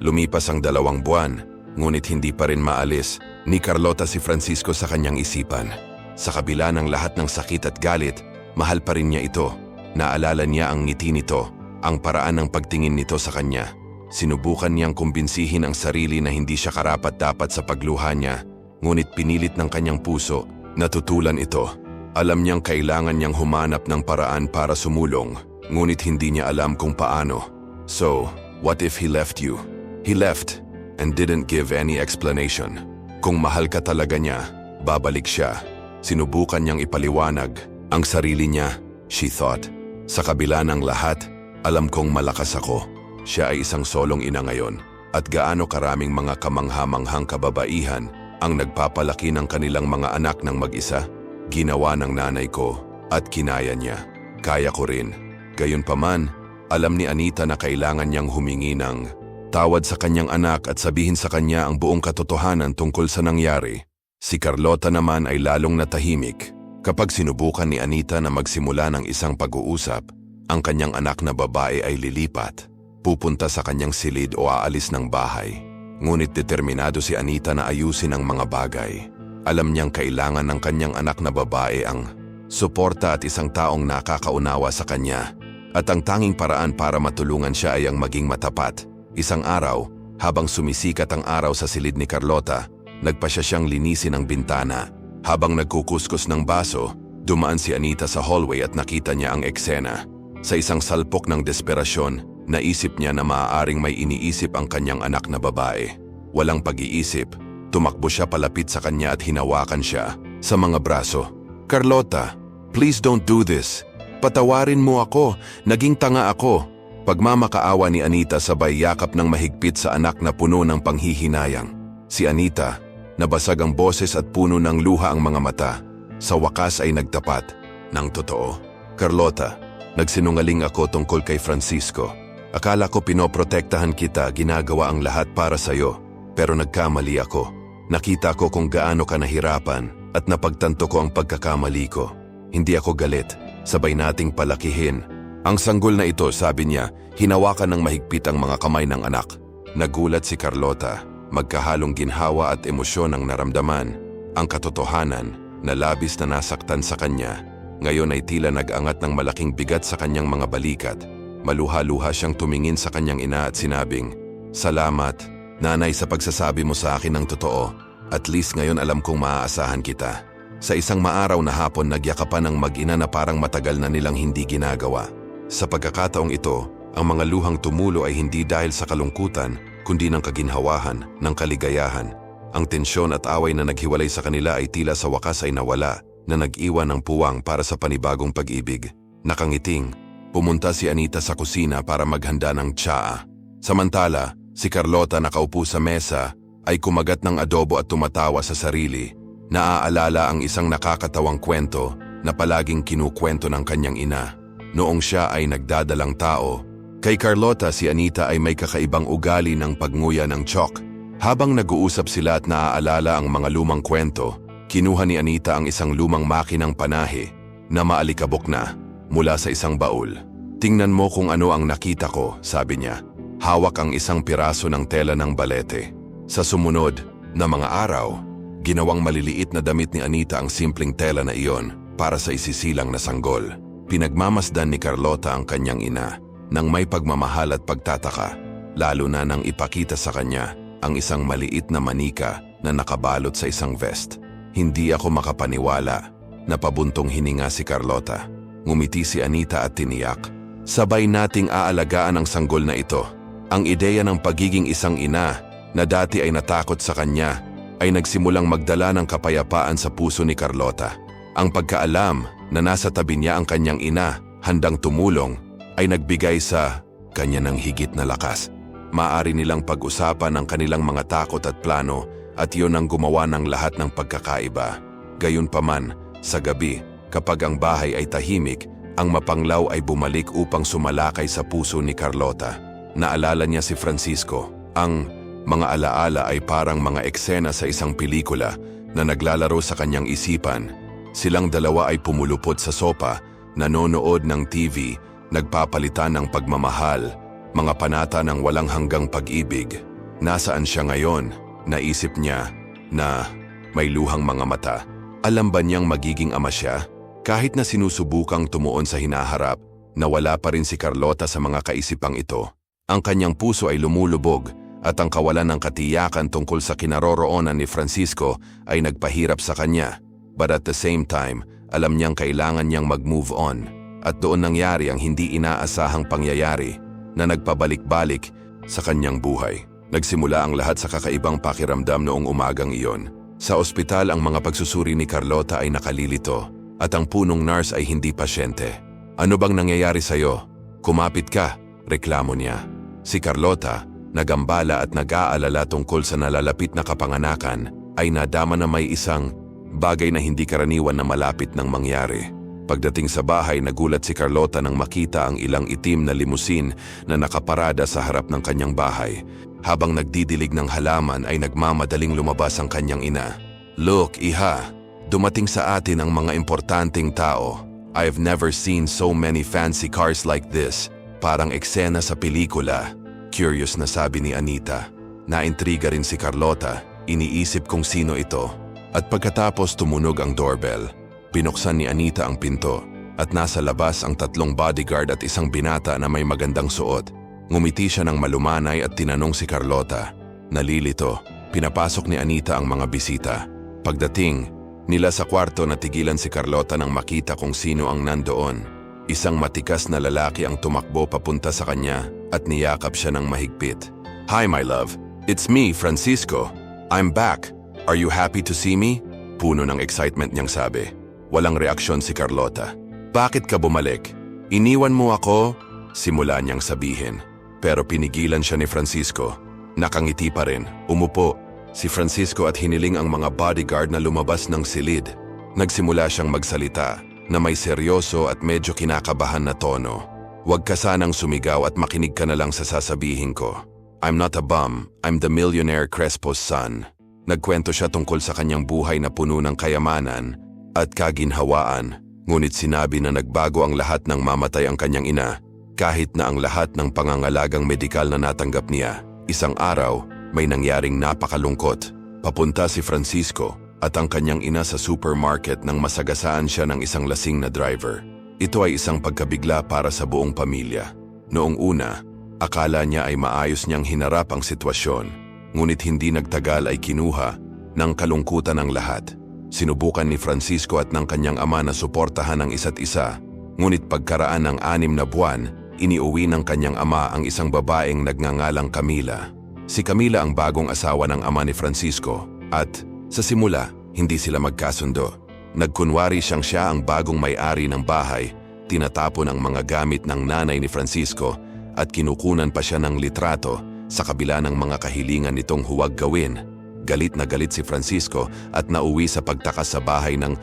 Lumipas ang 2 buwan, ngunit hindi pa rin maalis ni Carlota si Francisco sa kanyang isipan. Sa kabila ng lahat ng sakit at galit, mahal pa rin niya ito. Naalala niya ang ngiti nito, ang paraan ng pagtingin nito sa kanya. Sinubukan niyang kumbinsihin ang sarili na hindi siya karapat-dapat sa pagluha niya, ngunit pinilit ng kanyang puso na tutulan ito. Alam niyang kailangan niyang humanap ng paraan para sumulong, ngunit hindi niya alam kung paano. So, what if he left you? He left and didn't give any explanation. Kung mahal ka talaga niya, babalik siya. Sinubukan niyang ipaliwanag ang sarili niya, she thought. Sa kabila ng lahat, alam kong malakas ako. Siya ay isang solong ina ngayon at gaano karaming mga kamangha-manghang kababaihan ang nagpapalaki ng kanilang mga anak ng mag-isa. Ginawa ng nanay ko at kinaya niya. Kaya ko rin. Gayunpaman, alam ni Anita na kailangan niyang humingi ng tawad sa kanyang anak at sabihin sa kanya ang buong katotohanan tungkol sa nangyari. Si Carlota naman ay lalong natahimik. Kapag sinubukan ni Anita na magsimula ng isang pag-uusap, ang kanyang anak na babae ay lilipat. Pupunta sa kanyang silid o aalis ng bahay. Ngunit determinado si Anita na ayusin ang mga bagay. Alam niyang kailangan ng kanyang anak na babae ang suporta at isang taong nakakaunawa sa kanya. At ang tanging paraan para matulungan siya ay ang maging matapat. Isang araw, habang sumisikat ang araw sa silid ni Carlota, nagpasya siyang linisin ang bintana. Habang nagkukuskus ng baso, dumaan si Anita sa hallway at nakita niya ang eksena. Sa isang salpok ng desperasyon, naisip niya na maaaring may iniisip ang kanyang anak na babae. Walang pag-iisip, tumakbo siya palapit sa kanya at hinawakan siya sa mga braso. Carlota, please don't do this. Patawarin mo ako, naging tanga ako. Pagmamakaawa ni Anita sabay yakap ng mahigpit sa anak na puno ng panghihinayang. Si Anita, nabasag ang boses at puno ng luha ang mga mata. Sa wakas ay nagtapat ng totoo. Carlota, nagsinungaling ako tungkol kay Francisco. Akala ko pinoprotektahan kita, ginagawa ang lahat para sa'yo. Pero nagkamali ako. Nakita ko kung gaano ka nahirapan at napagtanto ko ang pagkakamali ko. Hindi ako galit, sabay nating palakihin. Ang sanggol na ito, sabi niya, hinawakan ng mahigpit ang mga kamay ng anak. Nagulat si Carlota, magkahalong ginhawa at emosyon ang naramdaman. Ang katotohanan na labis na nasaktan sa kanya, ngayon ay tila nag-angat ng malaking bigat sa kanyang mga balikat. Maluha-luha siyang tumingin sa kanyang ina at sinabing, "Salamat, nanay, sa pagsasabi mo sa akin ng totoo. At least ngayon alam kong maaasahan kita." Sa isang maaraw na hapon, nagyakapan ang mag-ina na parang matagal na nilang hindi ginagawa. Sa pagkakataong ito, ang mga luhang tumulo ay hindi dahil sa kalungkutan, kundi ng kaginhawahan, ng kaligayahan. Ang tensyon at away na naghiwalay sa kanila ay tila sa wakas ay nawala, na nag-iwan ng puwang para sa panibagong pag-ibig. Nakangiting, pumunta si Anita sa kusina para maghanda ng tsaa. Samantala, si Carlota nakaupo sa mesa ay kumagat ng adobo at tumatawa sa sarili. Naaalala ang isang nakakatawang kwento na palaging kinukwento ng kanyang ina. Noong siya ay nagdadalang tao, kay Carlota si Anita ay may kakaibang ugali ng pagnguya ng tiyok. Habang nag-uusap sila at naaalala ang mga lumang kwento, kinuha ni Anita ang isang lumang makinang panahe na maalikabok na mula sa isang baul. "Tingnan mo kung ano ang nakita ko," sabi niya. Hawak ang isang piraso ng tela ng balete. Sa sumunod na mga araw, ginawang maliliit na damit ni Anita ang simpleng tela na iyon para sa isisilang na sanggol. Pinagmamasdan ni Carlota ang kanyang ina nang may pagmamahal at pagtataka, lalo na nang ipakita sa kanya ang isang maliit na manika na nakabalot sa isang vest. "Hindi ako makapaniwala." Napabuntong hininga si Carlota. Ngumiti si Anita at tiniyak, "Sabay nating aalagaan ang sanggol na ito." Ang ideya ng pagiging isang ina na dati ay natakot sa kanya ay nagsimulang magdala ng kapayapaan sa puso ni Carlota. Ang pagkaalam na nasa tabi niya ang kanyang ina, handang tumulong, ay nagbigay sa kanya ng higit na lakas. Maaari nilang pag-usapan ang kanilang mga takot at plano at iyon ang gumawa ng lahat ng pagkakaiba. Gayunpaman, sa gabi, kapag ang bahay ay tahimik, ang mapanglaw ay bumalik upang sumalakay sa puso ni Carlota. Naalala niya si Francisco. Ang mga alaala ay parang mga eksena sa isang pelikula na naglalaro sa kanyang isipan. Silang dalawa ay pumulupot sa sopa, nanonood ng TV, nagpapalitan ng pagmamahal, mga panata ng walang hanggang pag-ibig. Nasaan siya ngayon? Naisip niya na may luhang mga mata. Alam ba niyang magiging ama siya? Kahit na sinusubukang tumuon sa hinaharap, nawala pa rin si Carlota sa mga kaisipang ito. Ang kanyang puso ay lumulubog at ang kawalan ng katiyakan tungkol sa kinaroroonan ni Francisco ay nagpahirap sa kanya. But at the same time, alam niyang kailangan niyang mag-move on. At doon nangyari ang hindi inaasahang pangyayari na nagpabalik-balik sa kanyang buhay. Nagsimula ang lahat sa kakaibang pakiramdam noong umagang iyon. Sa ospital, ang mga pagsusuri ni Carlota ay nakalilito at ang punong nurse ay hindi pasyente. "Ano bang nangyayari sa'yo? Kumapit ka," reklamo niya. Si Carlota, nagambala at nag-aalala tungkol sa nalalapit na kapanganakan, ay nadama na may isang bagay na hindi karaniwan na malapit ng mangyari. Pagdating sa bahay, nagulat si Carlota nang makita ang ilang itim na limusin na nakaparada sa harap ng kanyang bahay. Habang nagdidilig ng halaman ay nagmamadaling lumabas ang kanyang ina. "Look, iha, dumating sa atin ang mga importanteng tao. I've never seen so many fancy cars like this. Parang eksena sa pelikula." Curious na sabi ni Anita. Naintriga rin si Carlota, iniisip kung sino ito. At pagkatapos tumunog ang doorbell. Binuksan ni Anita ang pinto at nasa labas ang 3 bodyguard at isang binata na may magandang suot. Ngumiti siya ng malumanay at tinanong si Carlota. Nalilito, pinapasok ni Anita ang mga bisita. Pagdating nila sa kwarto, natigilan si Carlota nang makita kung sino ang nandoon. Isang matikas na lalaki ang tumakbo papunta sa kanya at niyakap siya ng mahigpit. "Hi my love, it's me, Francisco. I'm back. Are you happy to see me?" Puno ng excitement niyang sabi. Walang reaksyon si Carlota. "Bakit ka bumalik? Iniwan mo ako?" simula niyang sabihin. Pero pinigilan siya ni Francisco. Nakangiti pa rin, umupo si Francisco at hiniling ang mga bodyguard na lumabas ng silid. Nagsimula siyang magsalita na may seryoso at medyo kinakabahan na tono. Huwag ka sanang sumigaw at makinig ka na lang sa sasabihin ko. I'm not a bum, I'm the millionaire Crespo's son. Nagkwento siya tungkol sa kanyang buhay na puno ng kayamanan at kaginhawaan, ngunit sinabi na nagbago ang lahat nang mamatay ang kanyang ina. Kahit na ang lahat ng pangangalagang medikal na natanggap niya, isang araw may nangyaring napakalungkot. Papunta si Francisco at ang kanyang ina sa supermarket nang masagasaan siya ng isang lasing na driver. Ito ay isang pagkabigla para sa buong pamilya. Noong una, akala niya ay maayos niyang hinarap ang sitwasyon. Ngunit hindi nagtagal ay kinuha ng kalungkutan ang lahat. Sinubukan ni Francisco at ng kanyang ama na suportahan ang isa't isa. Ngunit pagkaraan ng 6 na buwan, iniuwi ng kanyang ama ang isang babaeng nagngangalang Camila. Si Camila ang bagong asawa ng ama ni Francisco at sa simula, hindi sila magkasundo. Nagkunwari siyang siya ang bagong may-ari ng bahay, tinatapon ang mga gamit ng nanay ni Francisco at kinukunan pa siya ng litrato sa kabila ng mga kahilingan nitong huwag gawin. Galit na galit si Francisco at nauwi sa pagtakas sa bahay nang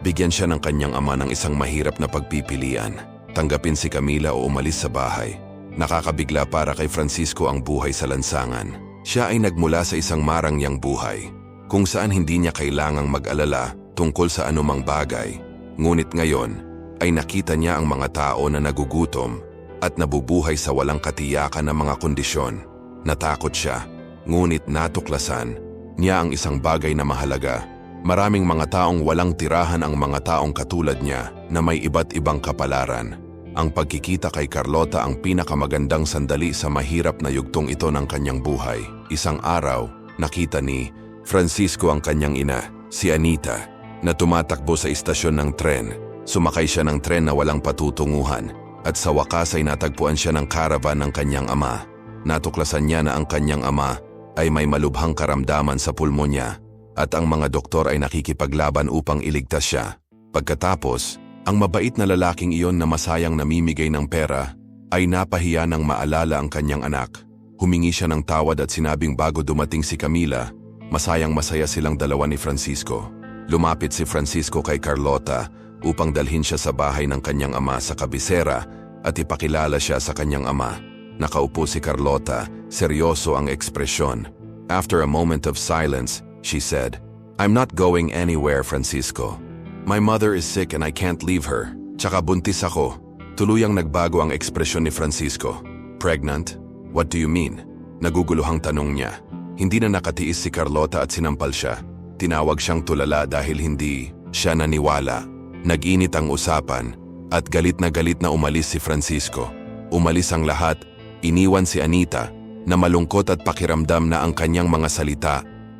bigyan siya ng kanyang ama ng isang mahirap na pagpipilian. Tanggapin si Camila o umalis sa bahay. Nakakabigla para kay Francisco ang buhay sa lansangan. Siya ay nagmula sa isang marangyang buhay, kung saan hindi niya kailangang mag-alala tungkol sa anumang bagay. Ngunit ngayon ay nakita niya ang mga tao na nagugutom at nabubuhay sa walang katiyakan na mga kondisyon. Natakot siya, ngunit natuklasan niya ang isang bagay na mahalaga. Maraming mga taong walang tirahan ang mga taong katulad niya na may iba't ibang kapalaran. Ang pagkikita kay Carlota ang pinakamagandang sandali sa mahirap na yugtong ito ng kanyang buhay. Isang araw, nakita ni Francisco ang kanyang ina, si Anita, na tumatakbo sa istasyon ng tren. Sumakay siya ng tren na walang patutunguhan at sa wakas ay natagpuan siya ng caravan ng kanyang ama. Natuklasan niya na ang kanyang ama ay may malubhang karamdaman sa pulmonya at ang mga doktor ay nakikipaglaban upang iligtas siya. Pagkatapos, ang mabait na lalaking iyon na masayang namimigay ng pera ay napahiya nang maalala ang kanyang anak. Humingi siya ng tawad at sinabing bago dumating si Camila, masayang-masaya silang dalawa ni Francisco. Lumapit si Francisco kay Carlota upang dalhin siya sa bahay ng kanyang ama sa kabisera at ipakilala siya sa kanyang ama. Nakaupo si Carlota, seryoso ang ekspresyon. After a moment of silence, she said, "I'm not going anywhere, Francisco. My mother is sick and I can't leave her. Tsaka buntis ako." Tuluyang nagbago ang ekspresyon ni Francisco. "Pregnant? What do you mean?" Naguguluhang tanong niya. Hindi na nakatiis si Carlota at sinampal siya. Tinawag siyang tulala dahil hindi siya naniwala. Nag-init ang usapan at galit na umalis si Francisco. Umalis ang lahat. Iniwan si Anita na malungkot at pakiramdam na ang kanyang mga salita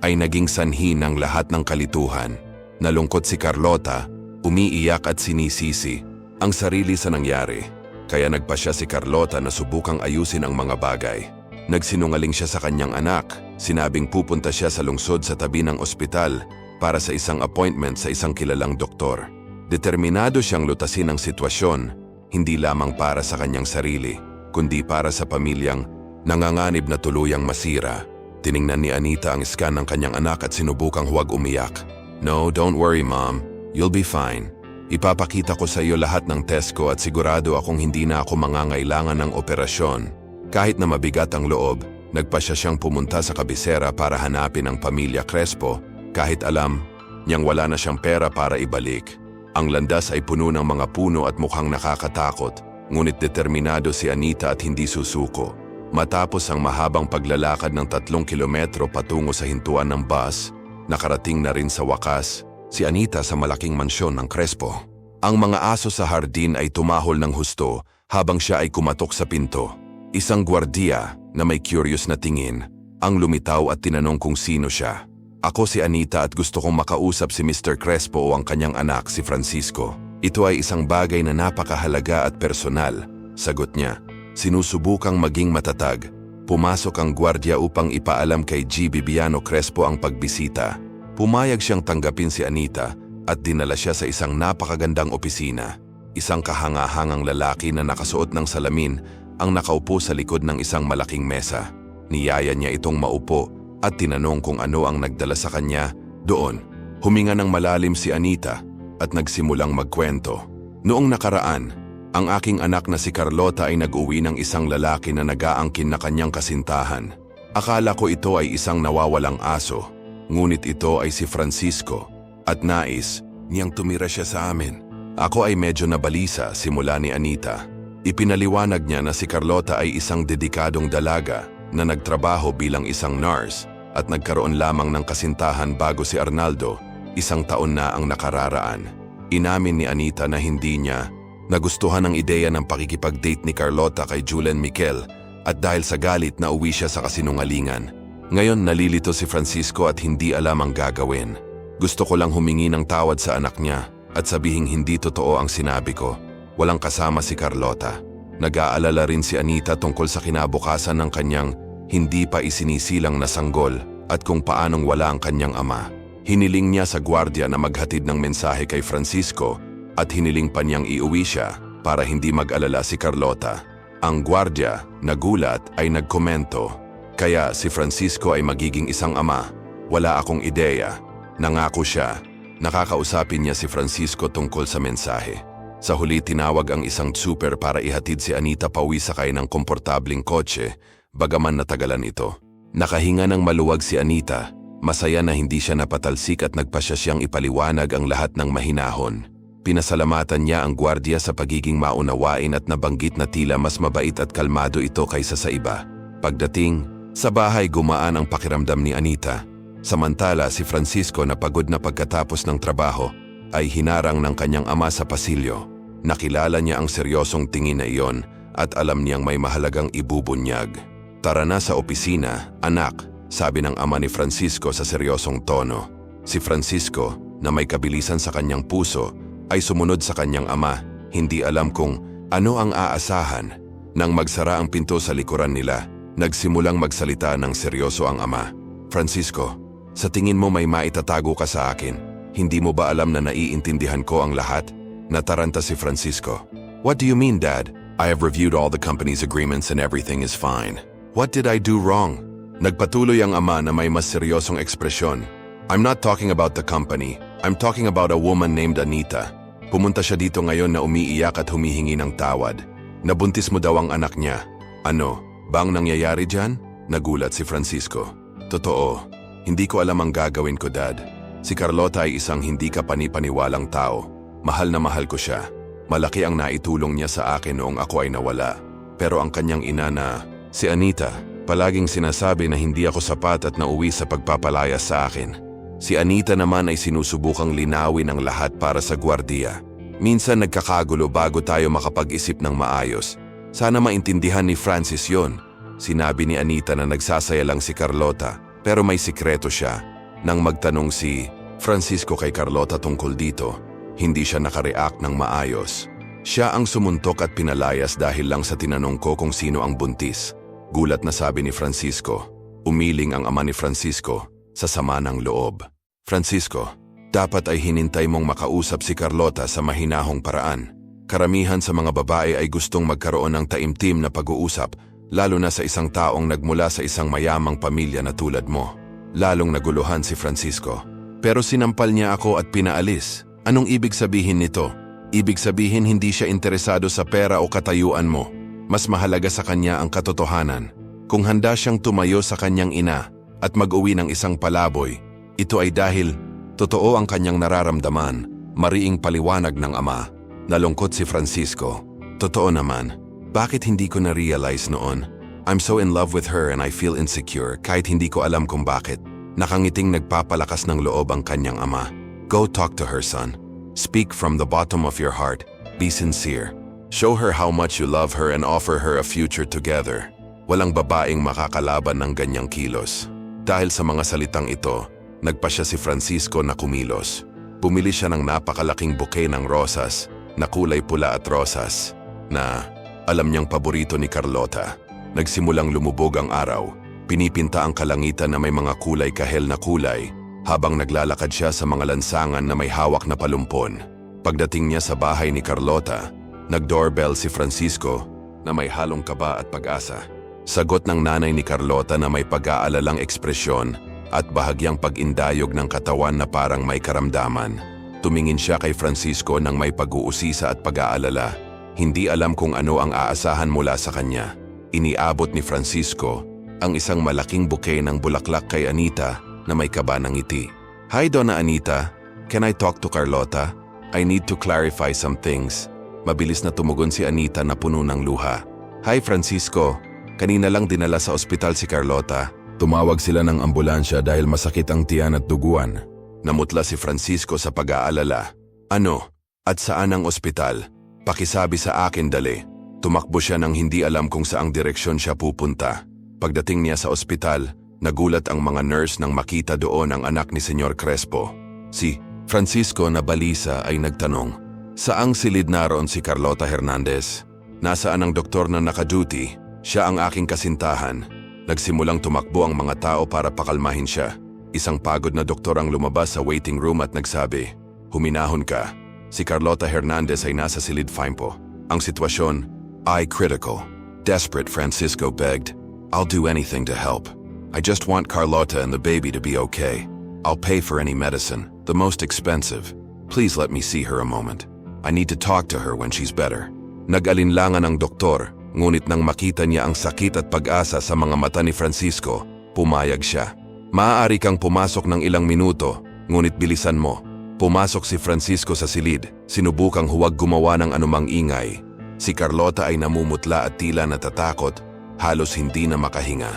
ay naging sanhi ng lahat ng kalituhan. Nalungkot si Carlota, umiiyak at sinisisi ang sarili sa nangyari. Kaya nagpasya si Carlota na subukang ayusin ang mga bagay. Nagsinungaling siya sa kanyang anak, sinabing pupunta siya sa lungsod sa tabi ng ospital para sa isang appointment sa isang kilalang doktor. Determinado siyang lutasin ang sitwasyon, hindi lamang para sa kanyang sarili, kundi para sa pamilyang nanganganib na tuluyang masira. Tiningnan ni Anita ang scan ng kanyang anak at sinubukang huwag umiyak. "No, don't worry mom. You'll be fine. Ipapakita ko sa iyo lahat ng test ko at sigurado akong hindi na ako mangangailangan ng operasyon." Kahit na mabigat ang loob, nagpasya siyang pumunta sa kabisera para hanapin ang pamilya Crespo kahit alam niyang wala na siyang pera para ibalik. Ang landas ay puno ng mga puno at mukhang nakakatakot. Ngunit determinado si Anita at hindi susuko. Matapos ang mahabang paglalakad ng 3 kilometro patungo sa hintuan ng bus, nakarating na rin sa wakas si Anita sa malaking mansyon ng Crespo. Ang mga aso sa hardin ay tumahol ng husto habang siya ay kumatok sa pinto. Isang gwardiya na may curious na tingin ang lumitaw at tinanong kung sino siya. "Ako si Anita at gusto kong makausap si Mr. Crespo o ang kanyang anak si Francisco. Ito ay isang bagay na napakahalaga at personal," sagot niya. Sinusubukang maging matatag. Pumasok ang gwardiya upang ipaalam kay G. Bibiano Crespo ang pagbisita. Pumayag siyang tanggapin si Anita at dinala siya sa isang napakagandang opisina. Isang kahangahangang lalaki na nakasuot ng salamin ang nakaupo sa likod ng isang malaking mesa. Niyaya niya itong maupo at tinanong kung ano ang nagdala sa kanya doon. Huminga ng malalim si Anita at nagsimulang magkwento. Noong nakaraan, ang aking anak na si Carlota ay nag-uwi ng isang lalaki na nag-aangkin na kanyang kasintahan. Akala ko ito ay isang nawawalang aso, ngunit ito ay si Francisco at nais niyang tumira siya sa amin. Ako ay medyo nabalisa simula ni Anita. Ipinaliwanag niya na si Carlota ay isang dedikadong dalaga na nagtrabaho bilang isang nurse at nagkaroon lamang ng kasintahan bago si Arnaldo, 1 taon na ang nakararaan. Inamin ni Anita na hindi niya nagustuhan ang ideya ng pakikipag-date ni Carlota kay Julen Miquel at dahil sa galit nauwi siya sa kasinungalingan. Ngayon nalilito si Francisco at hindi alam ang gagawin. Gusto ko lang humingi ng tawad sa anak niya at sabihing hindi totoo ang sinabi ko. Walang kasama si Carlota. Nag-aalala rin si Anita tungkol sa kinabukasan ng kanyang hindi pa isinisilang na sanggol at kung paanong wala ang kanyang ama. Hiniling niya sa gwardiya na maghatid ng mensahe kay Francisco at hiniling pa niyang iuwi siya para hindi mag-alala si Carlota. Ang gwardiya, nagulat, ay nagkomento. Kaya si Francisco ay magiging isang ama. Wala akong ideya. Nangako siya. Nakakausapin niya si Francisco tungkol sa mensahe. Sa huli tinawag ang isang super para ihatid si Anita pauwi sakay ng komportabling kotse, bagaman natagalan ito. Nakahinga ng maluwag si Anita. Masaya na hindi siya napatalsik at nagpasya siyang ipaliwanag ang lahat ng mahinahon. Pinasalamatan niya ang gwardiya sa pagiging maunawain at nabanggit na tila mas mabait at kalmado ito kaysa sa iba. Pagdating sa bahay, gumaan ang pakiramdam ni Anita. Samantala si Francisco na pagod na pagkatapos ng trabaho ay hinarang ng kanyang ama sa pasilyo. Nakilala niya ang seryosong tingin na iyon at alam niyang may mahalagang ibubunyag. "Tara na sa opisina, anak," sabi ng ama ni Francisco sa seryosong tono. Si Francisco, na may kabilisan sa kanyang puso, ay sumunod sa kanyang ama, hindi alam kung ano ang aasahan. Nang magsara ang pinto sa likuran nila, nagsimulang magsalita ng seryoso ang ama. "Francisco, sa tingin mo may maitatago ka sa akin? Hindi mo ba alam na naiintindihan ko ang lahat?" Nataranta si Francisco. "What do you mean, Dad? I have reviewed all the company's agreements and everything is fine. What did I do wrong?" Nagpatuloy ang ama na may mas seryosong ekspresyon. "I'm not talking about the company. I'm talking about a woman named Anita. Pumunta siya dito ngayon na umiiyak at humihingi ng tawad. Nabuntis mo daw ang anak niya. Ano, bang nangyayari dyan?" Nagulat si Francisco. "Totoo. Hindi ko alam ang gagawin ko, Dad. Si Carlota ay isang hindi kapani-paniwalang tao. Mahal na mahal ko siya. Malaki ang naitulong niya sa akin noong ako ay nawala. Pero ang kanyang ina na, si Anita, palaging sinasabi na hindi ako sapat at nauwi sa pagpapalayas sa akin. Si Anita naman ay sinusubukang linawin ang lahat para sa gwardiya. Minsan nagkakagulo bago tayo makapag-isip ng maayos. Sana maintindihan ni Francis yon." Sinabi ni Anita na nagsasaya lang si Carlota, pero may sikreto siya. Nang magtanong si Francisco kay Carlota tungkol dito, hindi siya nakareact ng maayos. Siya ang sumuntok at pinalayas dahil lang sa tinanong ko kung sino ang buntis. Gulat na sabi ni Francisco. Umiling ang ama ni Francisco sa sama ng loob. "Francisco, dapat ay hinintay mong makausap si Carlota sa mahinahong paraan. Karamihan sa mga babae ay gustong magkaroon ng taimtim na pag-uusap, lalo na sa isang taong nagmula sa isang mayamang pamilya na tulad mo." Lalong naguluhan si Francisco. "Pero sinampal niya ako at pinaalis. Anong ibig sabihin nito? Ibig sabihin hindi siya interesado sa pera o katayuan mo. Mas mahalaga sa kanya ang katotohanan. Kung handa siyang tumayo sa kanyang ina at mag-uwi ng isang palaboy, ito ay dahil totoo ang kanyang nararamdaman." Mariing paliwanag ng ama. Nalungkot si Francisco. "Totoo naman. Bakit hindi ko na-realize noon? I'm so in love with her and I feel insecure kahit hindi ko alam kung bakit." Nakangiting nagpapalakas ng loob ang kanyang ama. "Go talk to her, son. Speak from the bottom of your heart. Be sincere. Show her how much you love her and offer her a future together." Walang babaeng makakalaban ng ganyang kilos. Dahil sa mga salitang ito, nagpasya si Francisco na kumilos. Bumili siya ng napakalaking bouquet ng rosas na kulay pula at rosas na alam niyang paborito ni Carlota. Nagsimulang lumubog ang araw. Pinipinta ang kalangitan na may mga kulay kahel na kulay habang naglalakad siya sa mga lansangan na may hawak na palumpon. Pagdating niya sa bahay ni Carlota, nag-doorbell si Francisco na may halong kaba at pag-asa. Sagot ng nanay ni Carlota na may pag-aalalang ekspresyon at bahagyang pag-indayog ng katawan na parang may karamdaman. Tumingin siya kay Francisco nang may pag-uusisa at pag-aalala. Hindi alam kung ano ang aasahan mula sa kanya. Iniabot ni Francisco ang isang malaking bouquet ng bulaklak kay Anita na may kaba ng ngiti. "Hi, Donna Anita. Can I talk to Carlota? I need to clarify some things." Mabilis na tumugon si Anita na puno ng luha. "Hi, Francisco. Kanina lang dinala sa ospital si Carlota." Tumawag sila ng ambulansya dahil masakit ang tiyan at duguan. Namutla si Francisco sa pag-aalala. "Ano? At saan ang ospital? Pakisabi sa akin dali." Tumakbo siya nang hindi alam kung saang direksyon siya pupunta. Pagdating niya sa ospital, nagulat ang mga nurse nang makita doon ang anak ni Senyor Crespo. Si Francisco na balisa ay nagtanong, "Saang silid naroon si Carlota Hernandez? Nasaan ang doktor na nakaduty? Siya ang aking kasintahan." Nagsimulang tumakbo ang mga tao para pakalmahin siya. Isang pagod na doktor ang lumabas sa waiting room at nagsabi, "Huminahon ka. Si Carlota Hernandez ay nasa silid po. Ang sitwasyon ay critical." Desperate, Francisco begged, "I'll do anything to help. I just want Carlota and the baby to be okay. I'll pay for any medicine, the most expensive. Please let me see her a moment. I need to talk to her when she's better." Nag-alinlangan ang doktor, ngunit nang makita niya ang sakit at pag-asa sa mga mata ni Francisco, pumayag siya. "Maaari kang pumasok ng ilang minuto, ngunit bilisan mo." Pumasok si Francisco sa silid, sinubukang huwag gumawa ng anumang ingay. Si Carlota ay namumutla at tila natatakot, halos hindi na makahinga.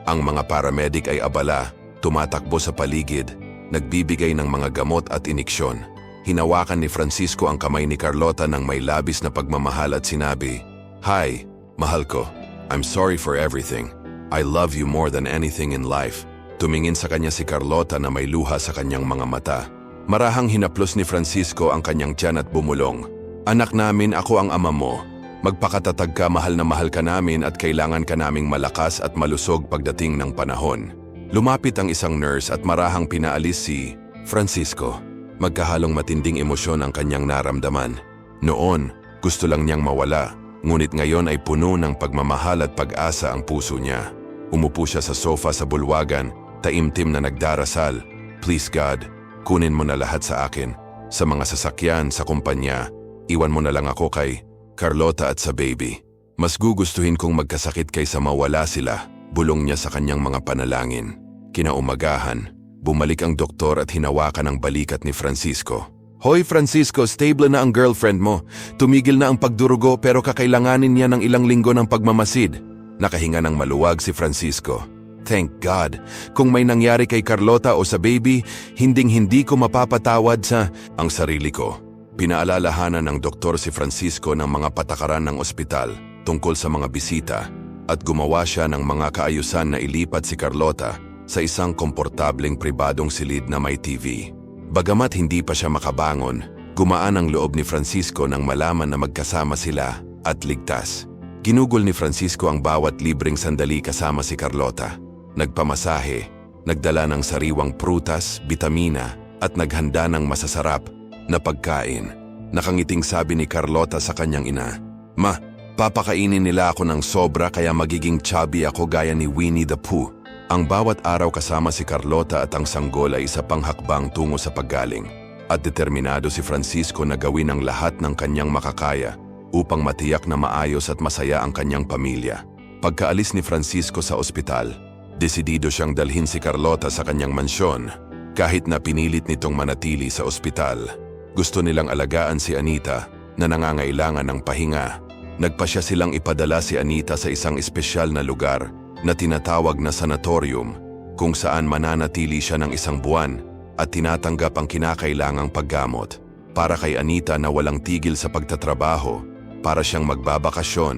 Ang mga paramedic ay abala, tumatakbo sa paligid, nagbibigay ng mga gamot at iniksyon. Hinawakan ni Francisco ang kamay ni Carlota ng may labis na pagmamahal at sinabi, "Hi, mahal ko. I'm sorry for everything. I love you more than anything in life." Tumingin sa kanya si Carlota na may luha sa kanyang mga mata. Marahang hinaplos ni Francisco ang kanyang tiyan at bumulong. "Anak namin, ako ang ama mo. Magpakatatag ka, mahal na mahal ka namin at kailangan ka naming malakas at malusog pagdating ng panahon." Lumapit ang isang nurse at marahang pinaalis si Francisco. Magkahalong matinding emosyon ang kanyang naramdaman. Noon, gusto lang niyang mawala, ngunit ngayon ay puno ng pagmamahal at pag-asa ang puso niya. Umupo siya sa sofa sa bulwagan, taimtim na nagdarasal, "Please God, kunin mo na lahat sa akin. Sa mga sasakyan, sa kumpanya, iwan mo na lang ako kay Carlota at sa baby. Mas gugustuhin kong magkasakit kaysa mawala sila." Bulong niya sa kanyang mga panalangin. Kinaumagahan, bumalik ang doktor at hinawakan ang balikat ni Francisco. "Hoy Francisco, stable na ang girlfriend mo. Tumigil na ang pagdurugo pero kakailanganin niya ng ilang linggo ng pagmamasid." Nakahinga ng maluwag si Francisco. "Thank God. Kung may nangyari kay Carlota o sa baby, hinding-hindi ko mapapatawad sa ang sarili ko." Pinaalalahanan ng doktor si Francisco ng mga patakaran ng ospital tungkol sa mga bisita at gumawa siya ng mga kaayusan na ilipat si Carlota sa isang komportableng pribadong silid na may TV. Bagamat hindi pa siya makabangon, gumaan ang loob ni Francisco nang malaman na magkasama sila at ligtas. Ginugol ni Francisco ang bawat libreng sandali kasama si Carlota. Nagpamasahe, nagdala ng sariwang prutas, bitamina at naghanda ng masasarap na pagkain. Nakangiting sabi ni Carlota sa kanyang ina, "Ma, papakainin nila ako ng sobra kaya magiging chubby ako gaya ni Winnie the Pooh." Ang bawat araw kasama si Carlota at ang sanggol ay isa pang hakbang tungo sa paggaling. At determinado si Francisco na gawin ang lahat ng kanyang makakaya upang matiyak na maayos at masaya ang kanyang pamilya. Pagkaalis ni Francisco sa ospital, desidido siyang dalhin si Carlota sa kanyang mansyon. Kahit na pinilit nitong manatili sa ospital, gusto nilang alagaan si Anita na nangangailangan ng pahinga. Nagpasya silang ipadala si Anita sa isang espesyal na lugar na tinatawag na sanatorium, kung saan mananatili siya ng 1 buwan at tinatanggap ang kinakailangang paggamot. Para kay Anita na walang tigil sa pagtatrabaho, para siyang magbabakasyon,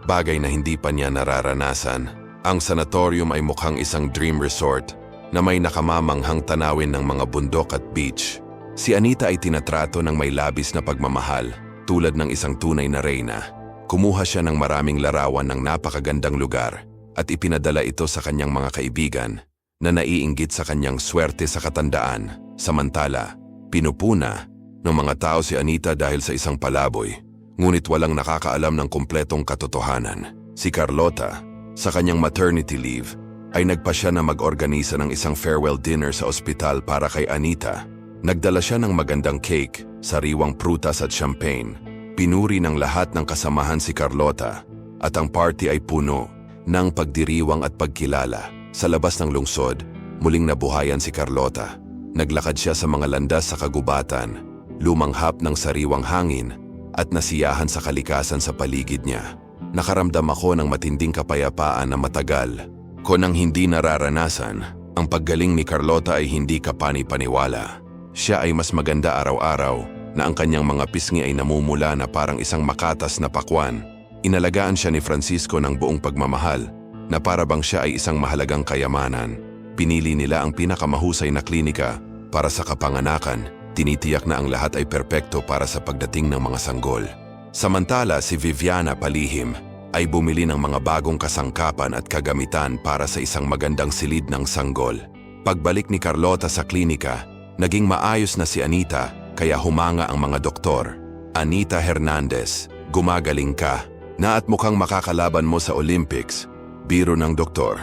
bagay na hindi pa niya nararanasan. Ang sanatorium ay mukhang isang dream resort na may nakamamanghang tanawin ng mga bundok at beach. Si Anita ay tinatrato ng may labis na pagmamahal, tulad ng isang tunay na reyna. Kumuha siya ng maraming larawan ng napakagandang lugar at ipinadala ito sa kanyang mga kaibigan na naiinggit sa kanyang swerte sa katandaan. Samantala, pinupuna ng mga tao si Anita dahil sa isang palaboy, ngunit walang nakakaalam ng kumpletong katotohanan. Si Carlota, sa kanyang maternity leave, ay nagpasya na mag-organisa ng isang farewell dinner sa ospital para kay Anita. Nagdala siya ng magandang cake, sariwang prutas at champagne. Pinuri ng lahat ng kasamahan si Carlota at ang party ay puno ng pagdiriwang at pagkilala. Sa labas ng lungsod, muling nabuhayan si Carlota. Naglakad siya sa mga landas sa kagubatan, lumanghap ng sariwang hangin at nasiyahan sa kalikasan sa paligid niya. Nakaramdam ako ng matinding kapayapaan na matagal ko nang hindi nararanasan. Ang paggaling ni Carlota ay hindi kapani-paniwala. Siya ay mas maganda araw-araw na ang kanyang mga pisngi ay namumula na parang isang makatas na pakwan. Inalagaan siya ni Francisco ng buong pagmamahal na para bang siya ay isang mahalagang kayamanan. Pinili nila ang pinakamahusay na klinika para sa kapanganakan. Tinitiyak na ang lahat ay perpekto para sa pagdating ng mga sanggol. Samantala si Viviana palihim ay bumili ng mga bagong kasangkapan at kagamitan para sa isang magandang silid ng sanggol. Pagbalik ni Carlota sa klinika, naging maayos na si Anita kaya humanga ang mga doktor. Anita Hernandez, gumagaling ka na at mukhang makakalaban mo sa Olympics. Biro ng doktor.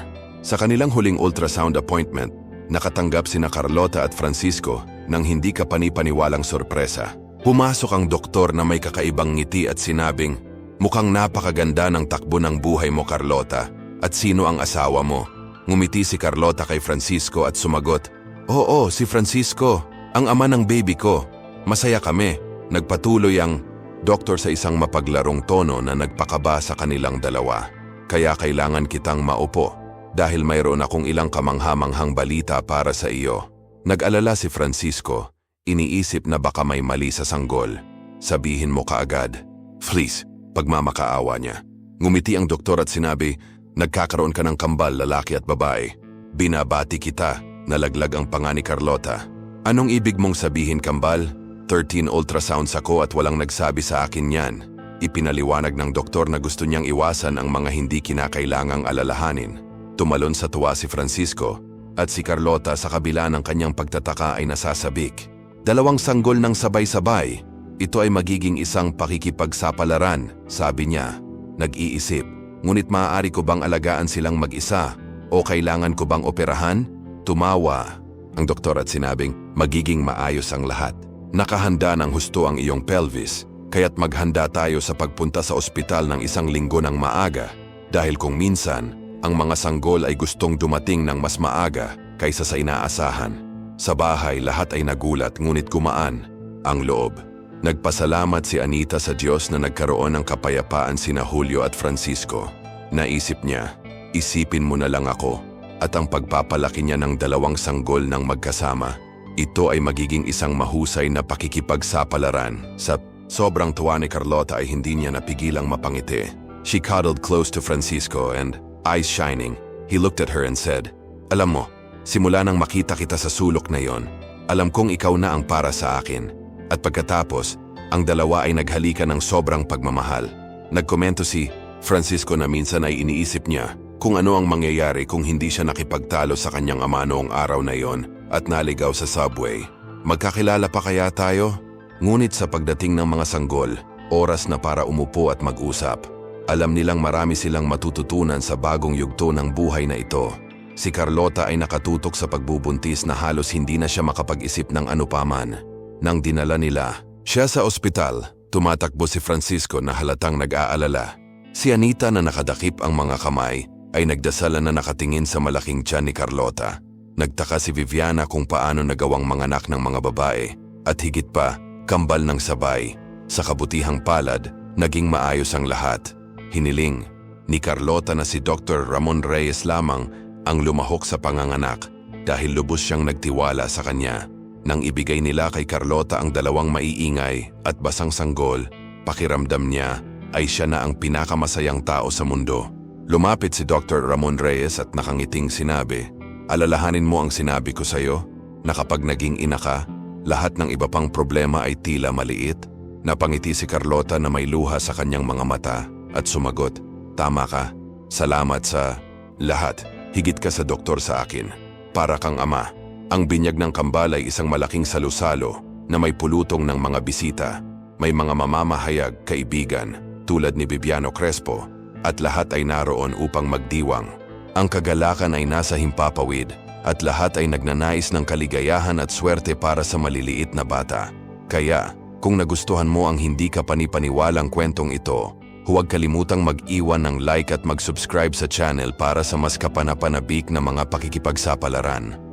Sa kanilang huling ultrasound appointment, nakatanggap sina Carlota at Francisco ng hindi kapani-paniwalang sorpresa. Pumasok ang doktor na may kakaibang ngiti at sinabing, "Mukhang napakaganda ng takbo ng buhay mo, Carlota. At sino ang asawa mo?" Ngumiti si Carlota kay Francisco at sumagot, "Oo, si Francisco, ang ama ng baby ko. Masaya kami." Nagpatuloy ang doktor sa isang mapaglarong tono na nagpakaba sa kanilang dalawa. "Kaya kailangan kitang maupo dahil mayroon akong ilang kamanghamanghang balita para sa iyo." Nag-alala si Francisco, iniisip na baka may mali sa sanggol. "Sabihin mo kaagad." "Please," pagmamakaawa niya. Ngumiti ang doktor at sinabi, "Nagkakaroon ka ng kambal, lalaki at babae. Binabati kita." Nalaglag ang panga ni Carlota. "Anong ibig mong sabihin, kambal? 13 ultrasounds ako at walang nagsabi sa akin yan." Ipinaliwanag ng doktor na gusto niyang iwasan ang mga hindi kinakailangang alalahanin. Tumalon sa tuwa si Francisco at si Carlota sa kabila ng kanyang pagtataka ay nasasabik. 2 sanggol ng sabay-sabay. Ito ay magiging isang pakikipagsapalaran, sabi niya. Nag-iisip, ngunit maaari ko bang alagaan silang mag-isa o kailangan ko bang operahan? Tumawa ang doktor at sinabing magiging maayos ang lahat. Nakahanda ng husto ang iyong pelvis, kaya't maghanda tayo sa pagpunta sa ospital ng 1 linggo ng maaga dahil kung minsan, ang mga sanggol ay gustong dumating ng mas maaga kaysa sa inaasahan. Sa bahay, lahat ay nagulat ngunit gumaan ang loob. Nagpasalamat si Anita sa Diyos na nagkaroon ng kapayapaan sina Julio at Francisco. Naisip niya, isipin mo na lang ako at ang pagpapalaki niya ng 2 sanggol ng magkasama. Ito ay magiging isang mahusay na pakikipagsapalaran. Sa sobrang tuwa ni Carlota ay hindi niya napigilang mapangiti. She cuddled close to Francisco and eyes shining, he looked at her and said, "Alam mo, simula nang makita kita sa sulok na yon, alam kong ikaw na ang para sa akin." At pagkatapos, ang dalawa ay naghalikan ng sobrang pagmamahal. Nagkomento si Francisco na minsan ay iniisip niya kung ano ang mangyayari kung hindi siya nakipagtalo sa kanyang ama noong araw na yon at naligaw sa subway. Magkakilala pa kaya tayo? Ngunit sa pagdating ng mga sanggol, oras na para umupo at mag-usap. Alam nilang marami silang matututunan sa bagong yugto ng buhay na ito. Si Carlota ay nakatutok sa pagbubuntis na halos hindi na siya makapag-isip ng anupaman. Nang dinala nila siya sa ospital, tumatakbo si Francisco na halatang nag-aalala. Si Anita na nakadakip ang mga kamay ay nagdasalan na nakatingin sa malaking tiyan ni Carlota. Nagtaka si Viviana kung paano nagawang manganak ng mga babae at higit pa, kambal ng sabay. Sa kabutihang palad, naging maayos ang lahat. Hiniling ni Carlota na si Dr. Ramon Reyes lamang ang lumahok sa panganganak dahil lubos siyang nagtiwala sa kanya. Nang ibigay nila kay Carlota ang 2 maiingay at basang sanggol, pakiramdam niya ay siya na ang pinakamasayang tao sa mundo. Lumapit si Dr. Ramon Reyes at nakangiting sinabi, "Alalahanin mo ang sinabi ko sa'yo na kapag naging ina ka, lahat ng iba pang problema ay tila maliit." Napangiti si Carlota na may luha sa kanyang mga mata at sumagot, "Tama ka. Salamat sa lahat. Higit ka sa doktor sa akin. Para kang ama." Ang binyag ng kambal ay isang malaking salusalo na may pulutong ng mga bisita. May mga mamamahayag, kaibigan, tulad ni Bibiano Crespo, at lahat ay naroon upang magdiwang. Ang kagalakan ay nasa himpapawid at lahat ay nagnanais ng kaligayahan at swerte para sa maliliit na bata. Kaya, kung nagustuhan mo ang hindi ka panipaniwalang kwentong ito, huwag kalimutang mag-iwan ng like at mag-subscribe sa channel para sa mas kapanapanabik na mga pakikipagsapalaran.